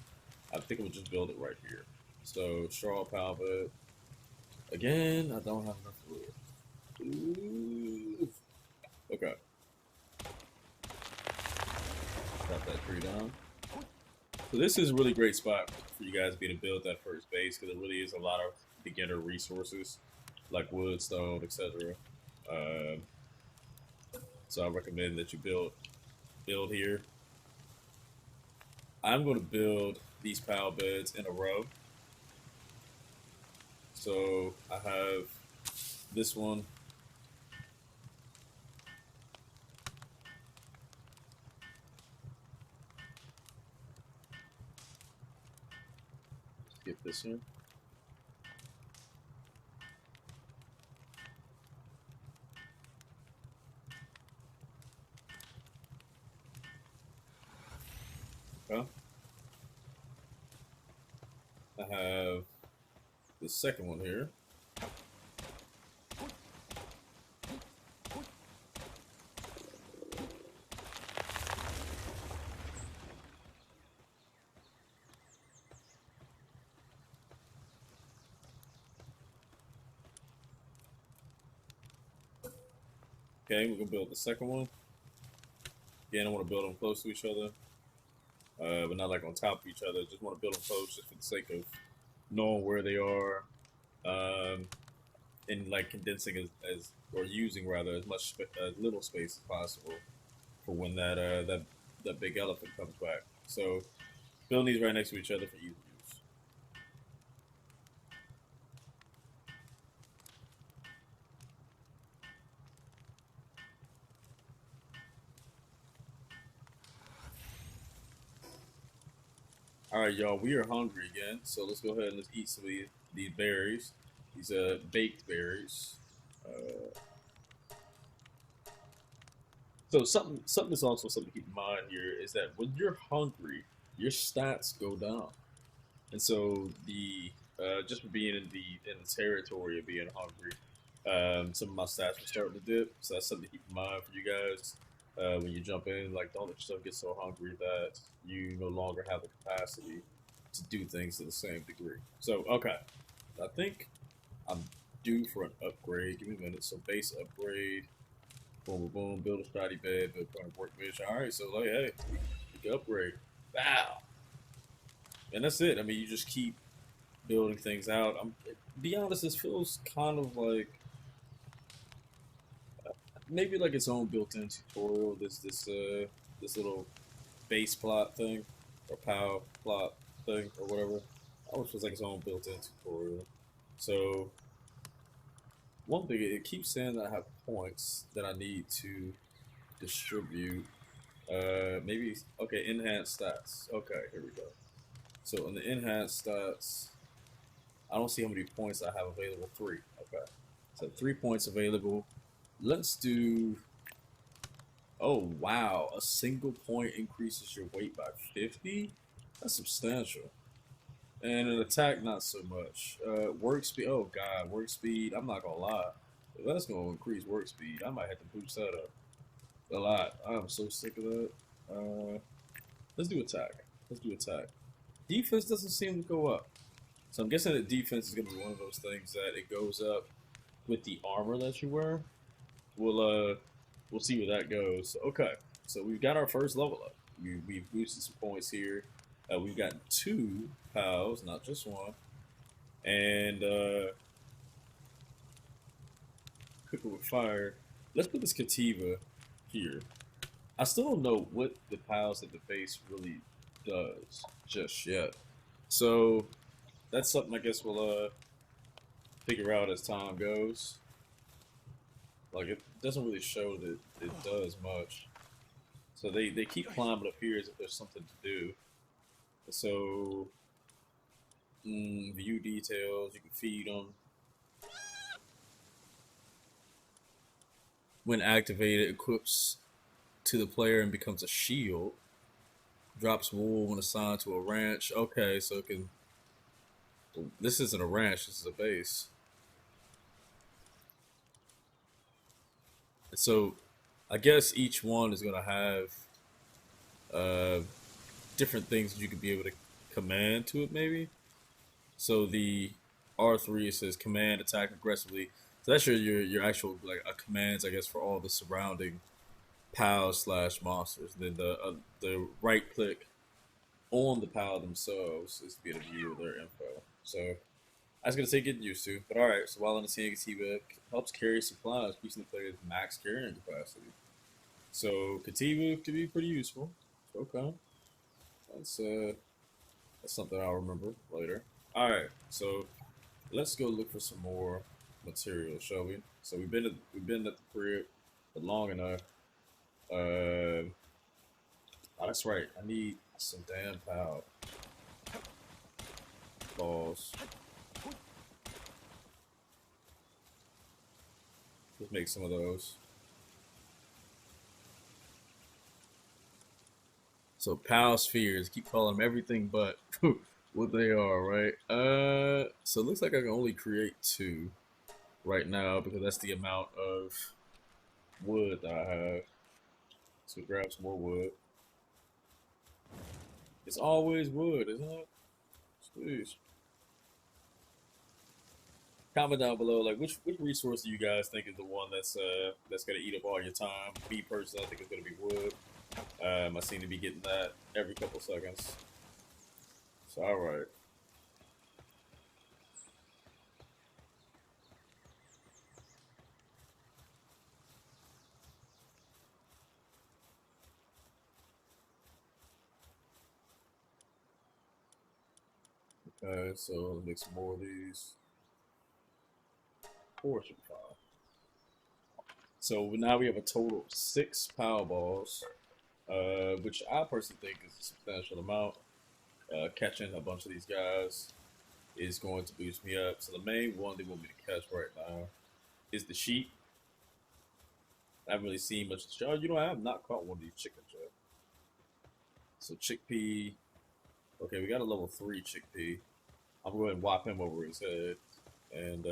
Speaker 1: I think we'll just build it right here. So straw pal bed. Again, I don't have enough wood. Ooh. Okay, got that tree down. So this is a really great spot for you guys to be to build that first base because it really is a lot of beginner resources like wood, stone, etc. Um, so I recommend that you build here. I'm going to build these pal beds in a row. So I have this one. Get this here. Okay. I have the second one here. Okay, we can build the second one. Again, I want to build them close to each other, but not like on top of each other. Just want to build them close just for the sake of knowing where they are, um, and like condensing as or using rather as much as little space as possible for when that big elephant comes back. So building these right next to each other for easy use. All right, y'all, we are hungry again, so let's go ahead and let's eat some of these berries, these baked berries. Uh, so something that's also something to keep in mind here is that when you're hungry, your stats go down, and so the just for being in the territory of being hungry, some of my stats were starting to dip. So that's something to keep in mind for you guys when you jump in. Like, don't let yourself get so hungry that you no longer have the capacity to do things to the same degree. So okay, I think I'm due for an upgrade. Give me a minute. So base upgrade. Boom, boom, boom. Build a sturdy bed. Build a workbench. All right. So like, hey, we can upgrade. Wow. And that's it. I mean, you just keep building things out. Be honest. This feels kind of like maybe like its own built-in tutorial. This little base plot thing or power plot thing or whatever. Almost feels like its own built-in tutorial. So one thing, it keeps saying that I have points that I need to distribute. Maybe okay. Enhanced stats. Okay, here we go. So in the enhanced stats, I don't see how many points I have available. 3. Okay, so 3 points available. Let's do. Oh wow, a single point increases your weight by 50. That's substantial. And an attack, not so much. Work speed. Oh god, work speed. I'm not gonna lie. If that's gonna increase work speed, I might have to boost that up a lot. I'm so sick of that. Let's do attack. Let's do attack. Defense doesn't seem to go up, so I'm guessing that defense is gonna be one of those things that it goes up with the armor that you wear. We'll uh, we'll see where that goes. Okay, so we've got our first level up. We've boosted some points here. We've got 2 pals, not just one. And cooker with fire. Let's put this Kativa here. I still don't know what the piles at the base really does just yet. So that's something I guess we'll figure out as time goes. Like it doesn't really show that it does much. So they keep climbing up here as if there's something to do. So view details. You can feed them. When activated, equips to the player and becomes a shield. Drops wool when assigned to a ranch. Okay, so it can. This isn't a ranch. This is a base. So, I guess each one is gonna have uh, different things that you could be able to command to it. Maybe. So the R3 it says command attack aggressively. So that's your actual like commands I guess for all the surrounding pals slash monsters. Then the right click on the pal themselves is to be able to view their info. So I was gonna say getting used to, but all right. So while on the scene, Katiba helps carry supplies, increasing the player's max carrying capacity. So Katiba could be pretty useful. Okay, that's uh that's something I'll remember later. All right, so let's go look for some more material, shall we? So we've been at the crib for long enough. Oh, that's right. I need some damn power balls. Let's make some of those. So pal spheres, keep calling them everything but what they are, right? So it looks like I can only create 2 right now because that's the amount of wood that I have. So grab some more wood. It's always wood, isn't it? Please. Comment down below, like which resource do you guys think is the one that's gonna eat up all your time? Me personally, I think it's gonna be wood. I seem to be getting that every couple seconds. So all right. Okay, so let's make some more of these. Portion file. So now we have a total of 6 power balls, which I personally think is a substantial amount. Catching a bunch of these guys is going to boost me up. So the main one they want me to catch right now is the sheep. I haven't really seen much of the show. You know, I have not caught one of these chickens yet. So chickpea. Okay, we got a level 3 chickpea. I'm going to go ahead and whop him over his head and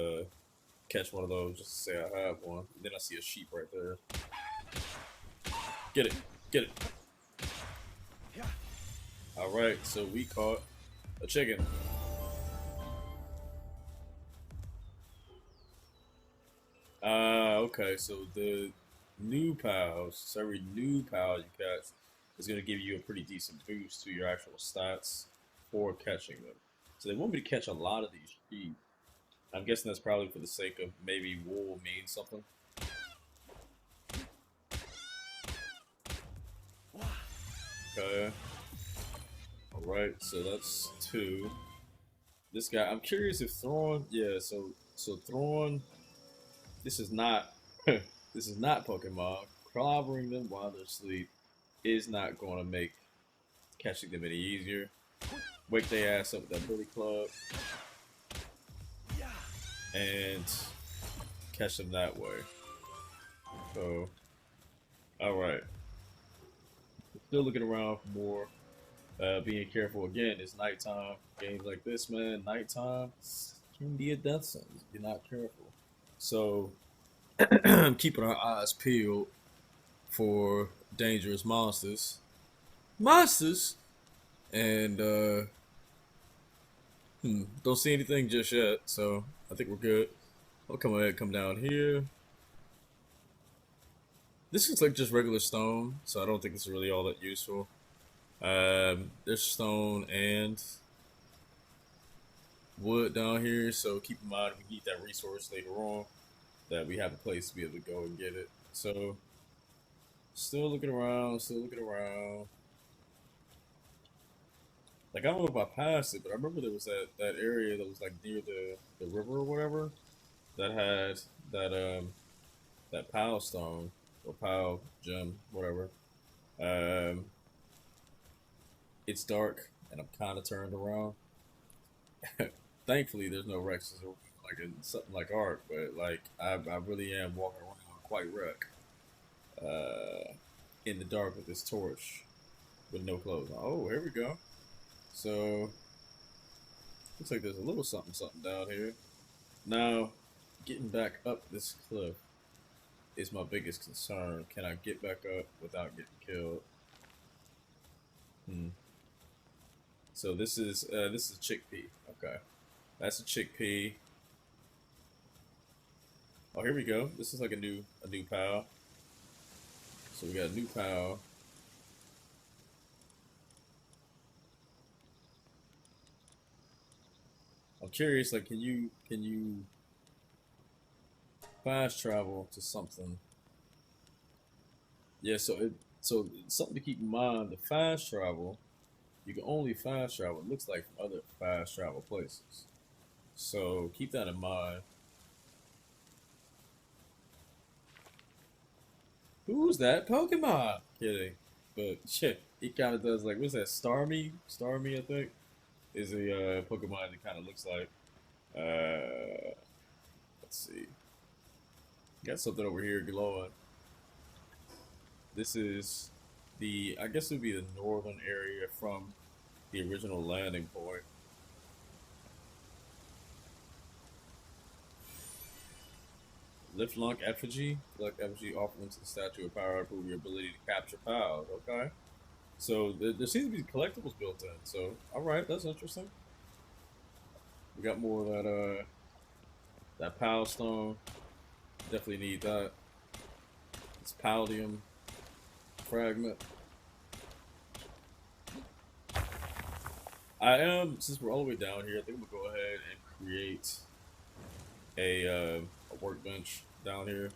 Speaker 1: catch one of those just to say I have one. And then I see a sheep right there. Get it. Get it. Alright, so we caught a chicken. Okay, so the new pals, so every new pal you catch is going to give you a pretty decent boost to your actual stats for catching them. So they want me to catch a lot of these sheep. I'm guessing that's probably for the sake of maybe wool means something. Okay. Alright, so that's 2. This guy, I'm curious if throwing, yeah, so throwing, this is not, this is not Pokemon. clobbering them while they're asleep is not going to make catching them any easier. Wake their ass up with that billy club and catch them that way. So, alright. Still looking around for more. Being careful again, it's nighttime. Games like this, man, nighttime can be a death sentence if you're not careful. So, keeping our eyes peeled for dangerous monsters. Monsters! And, don't see anything just yet, so I think we're good. I'll come ahead, come down here. This looks like just regular stone, so I don't think this is really all that useful. There's stone and wood down here, so keep in mind we need that resource later on, that we have a place to be able to go and get it. So, still looking around, still looking around. Like, I don't know if I passed it, but I remember there was that area that was like near the river or whatever that had that pile stone or pile gem, whatever. Um, it's dark and I'm kind of turned around. Thankfully, there's no Rexes or like in something like Ark, but like I really am walking around quite wreck in the dark with this torch with no clothes on. Oh, here we go. So looks like there's a little something something down here. Now, getting back up this cliff is my biggest concern. Can I get back up without getting killed? So this is a chickpea. Okay, that's a chickpea. Oh, here we go. This is like a new pal. So we got a new pal. I'm curious, like, can you fast travel to something? Yeah, so something to keep in mind. The fast travel, you can only fast travel. It looks like from other fast travel places. So keep that in mind. Who's that Pokemon? Kidding, but shit, he kind of does like what's that? Starmie, Starmie, I think, is a Pokemon that kind of looks like. Uh, let's see. Got something over here glowing. This is I guess it would be the northern area from the original landing point. Lift Lunk Effigy. Collect effigy offering to the statue of power to prove your ability to capture pals. Okay. So there seems to be collectibles built in. So alright, that's interesting. We got more of that pal stone. Definitely need that. It's Paldium fragment. I am, since we're all the way down here, I think we'll go ahead and create a workbench down here.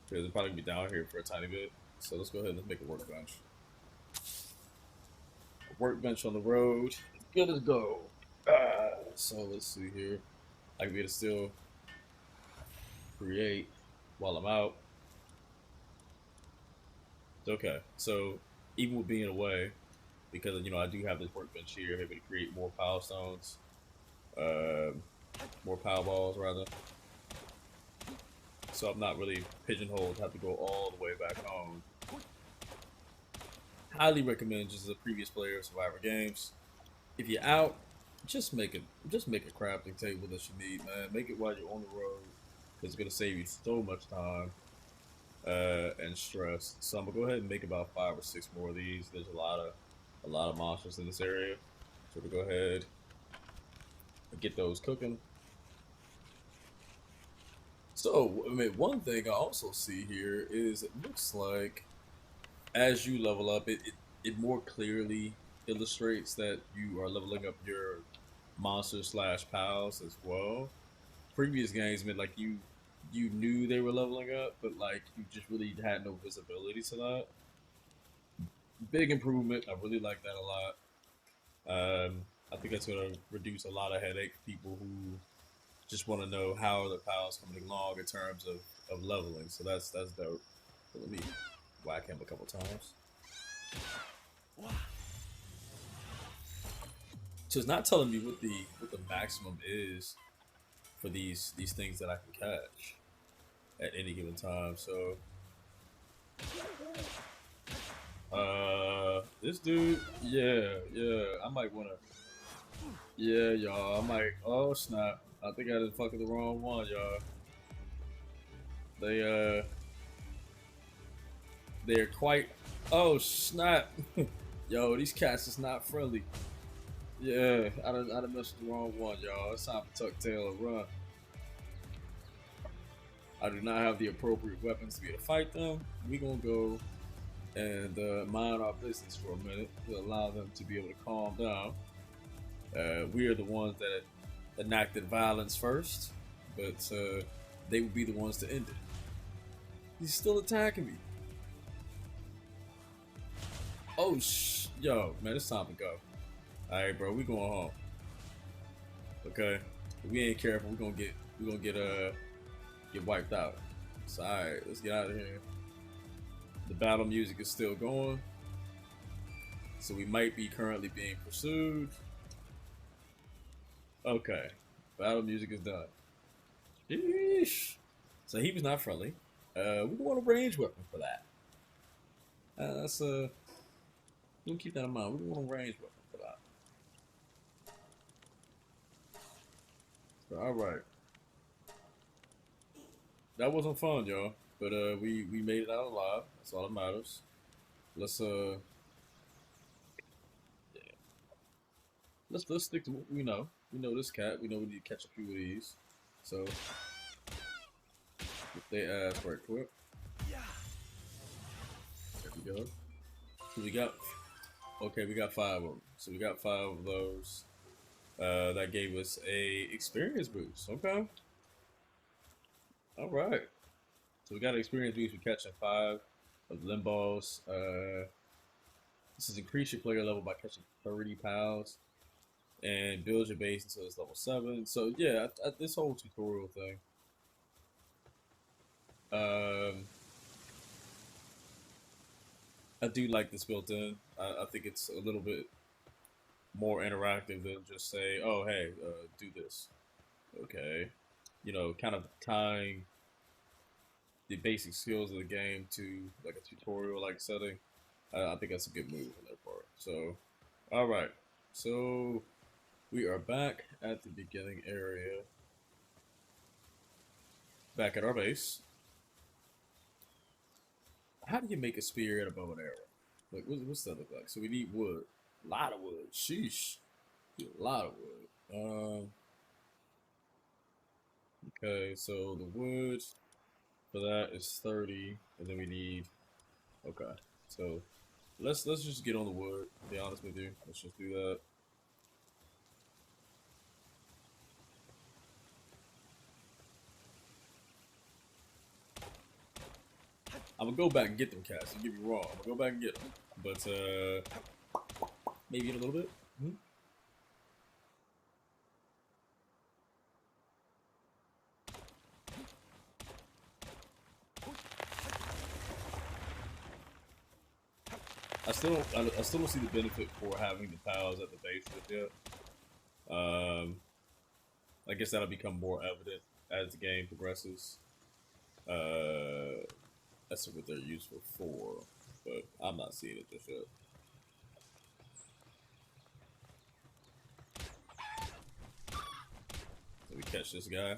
Speaker 1: Because it'll probably be down here for a tiny bit. So let's go ahead and make a workbench. A workbench on the road. Good as go. So let's see here. I can be able to still create while I'm out. Okay, so even with being away, because I do have this workbench here, I'm able to create more power stones, more power balls rather. So I'm not really pigeonholed, have to go all the way back home. Highly recommend, just as a previous player of Survivor games, if you're out, just make a crafting table that you need, man. Make it while you're on the road, because it's gonna save you so much time and stress. So I'm gonna go ahead and make about 5 or 6 more of these. There's a lot of monsters in this area, so we'll go ahead and get those cooking. So, I mean, one thing I also see here is it looks like as you level up, it more clearly illustrates that you are leveling up your monsters slash pals as well. Previous games meant like you knew they were leveling up, but like you just really had no visibility to that. Big improvement. I really like that a lot. I think that's going to reduce a lot of headache for people who just want to know how are the pals coming along in terms of leveling. So that's dope. So let me whack him a couple times. So it's not telling me what the maximum is for these things that I can catch at any given time. So this dude, yeah, I might wanna, yeah, y'all, I might, oh snap, I think I just fucking the wrong one, y'all. They they're quite, oh snap, yo, these cats is not friendly. Yeah, I done messed with the wrong one, y'all. It's time to tuck tail and run. I do not have the appropriate weapons to be able to fight them. We gonna go and mind our business for a minute to allow them to be able to calm down. We are the ones that enacted violence first, but they would be the ones to end it. He's still attacking me. Oh yo, man, it's time to go. All right, bro, we going home. Okay, if we ain't careful, we gonna get wiped out. So all right, let's get out of here. The battle music is still going, so we might be currently being pursued. Okay, battle music is done. Sheesh. So he was not friendly. We want a range weapon for that. That's we'll keep that in mind. We want a range weapon for that. So, all right, that wasn't fun, y'all. But we made it out alive. That's all that matters. Let's yeah. Let's stick to what we know. We know this cat. We know we need to catch a few of these. So get their ass right quick. There we go. So we got, okay, we got 5 of them. So we got 5 of those. That gave us a experience boost. Okay. All right. So we got an experience boost for catching 5 of limbals. This is increase your player level by catching 30 pounds and build your base until it's level 7. So yeah, this whole tutorial thing. I do like this built in. I think it's a little bit more interactive than just say, oh, hey, do this. Okay. You know, kind of tying the basic skills of the game to like a tutorial like setting. I think that's a good move on their part. So, all right. So we are back at the beginning area. Back at our base. How do you make a spear and a bow and arrow? Like, what's that look like? So we need wood. A lot of wood. Sheesh. A lot of wood. Okay, so the wood for that is 30, and then we need. Okay, so let's just get on the wood. To be honest with you, let's just do that. I'm gonna go back and get them cats. Don't get me wrong. I'm gonna go back and get them, but maybe in a little bit. Hmm? I still don't see the benefit for having the pals at the base just yet. I guess that'll become more evident as the game progresses. That's what they're useful for, but I'm not seeing it just yet. So we catch this guy.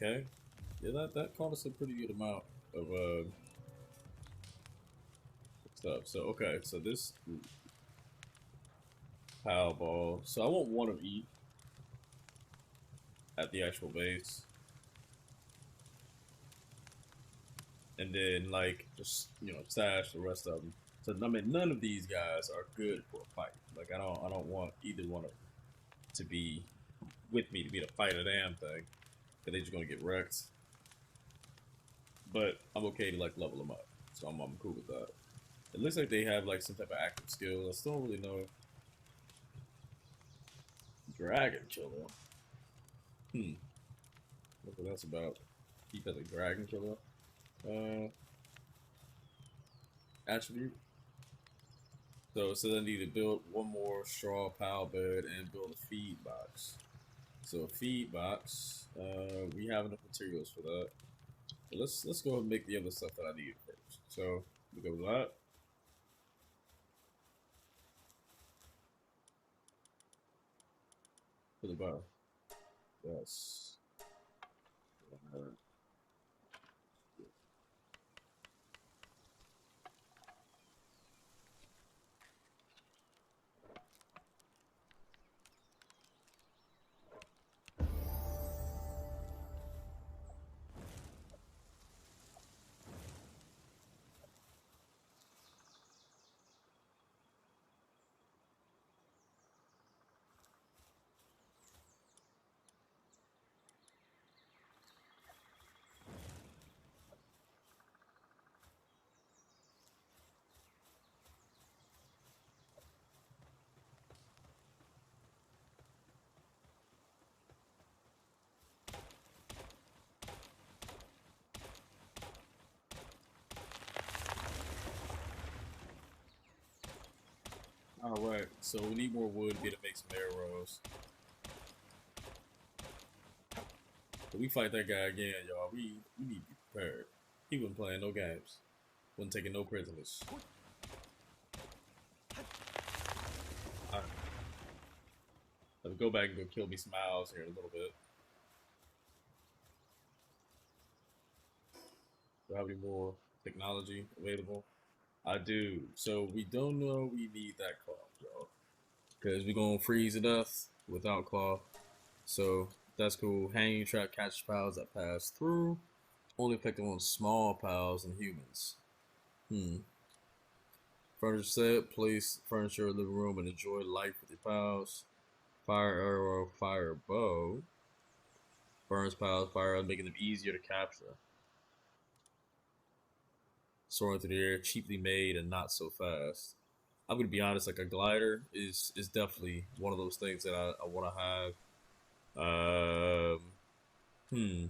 Speaker 1: Okay. Yeah, that caught us a pretty good amount of stuff. So okay, so this Powerball. So I want one of each at the actual base, and then like just stash the rest of them. So I mean, none of these guys are good for a fight. Like I don't want either one of them to be with me to be to fight a damn thing. Cause they're just gonna get wrecked. But I'm okay to like level them up, so I'm cool with that. It looks like they have like some type of active skill. I still don't really know. Dragon killer. Hmm. Look what that's about. Keep as a dragon killer. Uh, Attribute. So it says I need to build one more straw pile bed and build a feed box. So a feed box. We have enough materials for that. But let's go and make the other stuff that I need first. So we go with that. For the bar. Yes. All right. So we need more wood here to make some arrows. But we fight that guy again, y'all. We need to be prepared. He wasn't playing no games. Wasn't taking no prisoners. All right. Let's go back and go kill me some owls here in a little bit. Do I have any more technology available? I do. So we don't know we need that cloth, y'all. Because we're going to freeze to death without cloth. So that's cool. Hanging trap catches pals that pass through. Only effective on small pals and humans. Hmm. Furniture set. Place furniture in the living room and enjoy life with your pals. Fire arrow, fire bow. Burns pals, fire making them easier to capture. Soaring through the air, cheaply made and not so fast. I'm gonna be honest, like a glider is definitely one of those things that I want to have. Hmm.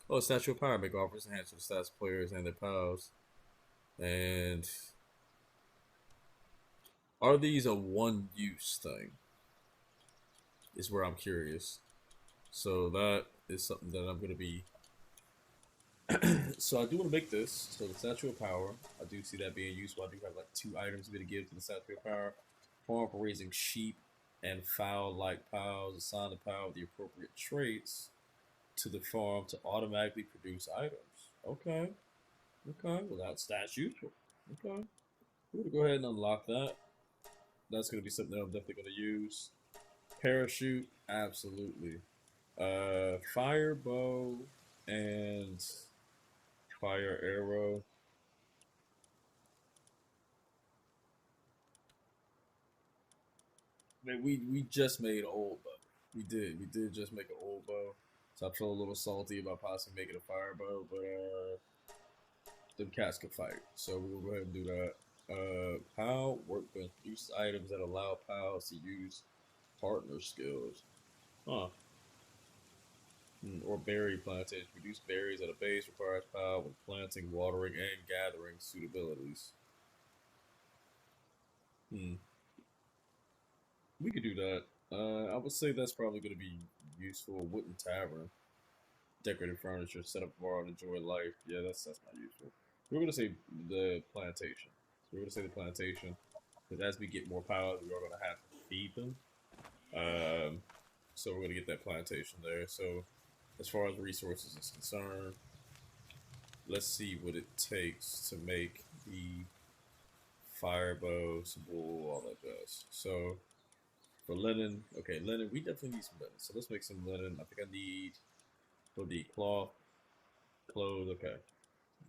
Speaker 1: Oh, Statue of Power make offers enhance to the stats of players and their pals. And are these a one-use thing? Is where I'm curious. So that is something that I'm gonna be. So I do want to make this. So the Statue of Power, I do see that being useful. I do have like 2 items to give to the Statue of Power. Farm for raising sheep and fowl-like pals. Assign the pal with the appropriate traits to the farm to automatically produce items. Okay. Okay. Well, that's useful. Okay. We're gonna go ahead and unlock that. That's gonna be something that I'm definitely gonna use. Parachute, absolutely. Fire bow and fire arrow. Man, we just made old bow. We did just make an old bow. So I feel a little salty about possibly making a fire bow, but them cats can fight. So we'll go ahead and do that. PAL workbench produces items that allow pals to use partner skills. Huh. Or berry plantation. Produce berries at a base requires PAL when planting, watering, and gathering suitabilities. Hmm. We could do that. I would say that's probably going to be useful. Wooden tavern. Decorative furniture, set up a bar, and enjoy life. Yeah, that's not useful. We're gonna say the plantation. So we're gonna say the plantation because as we get more power, we are gonna have to feed them. Um, so we're gonna get that plantation there. So as far as resources is concerned, let's see what it takes to make the fire bow, some wool, all that jazz. So for linen, okay, linen, we definitely need some linen. So let's make some linen. I think I need for the cloth, clothes. Okay,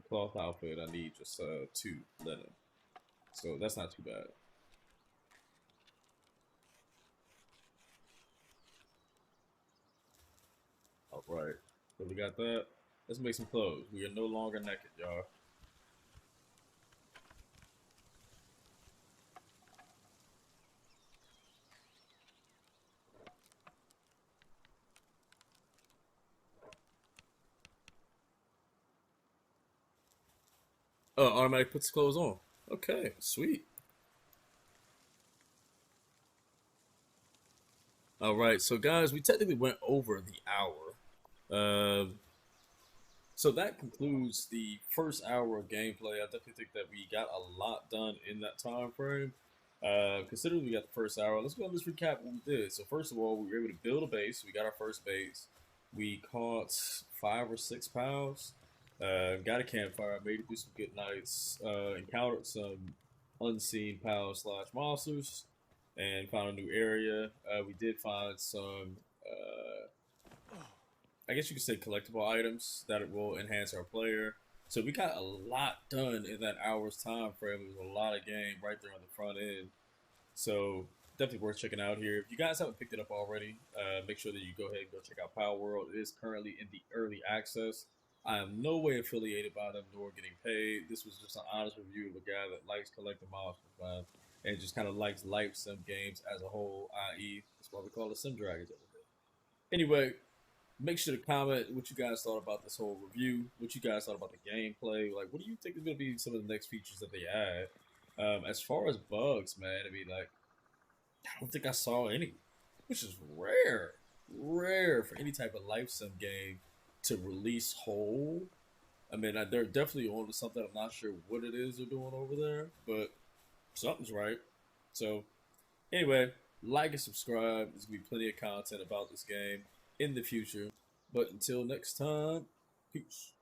Speaker 1: cloth outfit, I need just 2 linen. So that's not too bad. All right. So we got that. Let's make some clothes. We are no longer naked, y'all. Automatic puts clothes on. Okay, sweet. All right, so guys, we technically went over the hour. Um, So that concludes the first hour of gameplay. I definitely think that we got a lot done in that time frame. Considering we got the first hour, let's go and let's recap what we did. So first of all, we were able to build a base. We got our first base. We caught 5 or 6 pounds. Got a campfire. Made it through some good nights. Encountered some unseen pals slash monsters, and found a new area. We did find some. I guess you could say collectible items that it will enhance our player. So we got a lot done in that hour's time frame. It was a lot of game right there on the front end. So definitely worth checking out here. If you guys haven't picked it up already, make sure that you go ahead and go check out Palworld. It is currently in the early access. I am no way affiliated by them nor getting paid. This was just an honest review of a guy that likes collecting monsters, man, and just kind of likes life sim games as a whole, i.e., that's why we call it Sim Dragons over here. Anyway, make sure to comment what you guys thought about this whole review, what you guys thought about the gameplay. Like, what do you think is going to be some of the next features that they add? As far as bugs, man, I mean, like, I don't think I saw any, which is rare, rare for any type of life sim game to release whole. I mean, they're definitely on to something. I'm not sure what it is they're doing over there, but something's right. So, anyway, like and subscribe. There's gonna be plenty of content about this game in the future. But until next time, peace.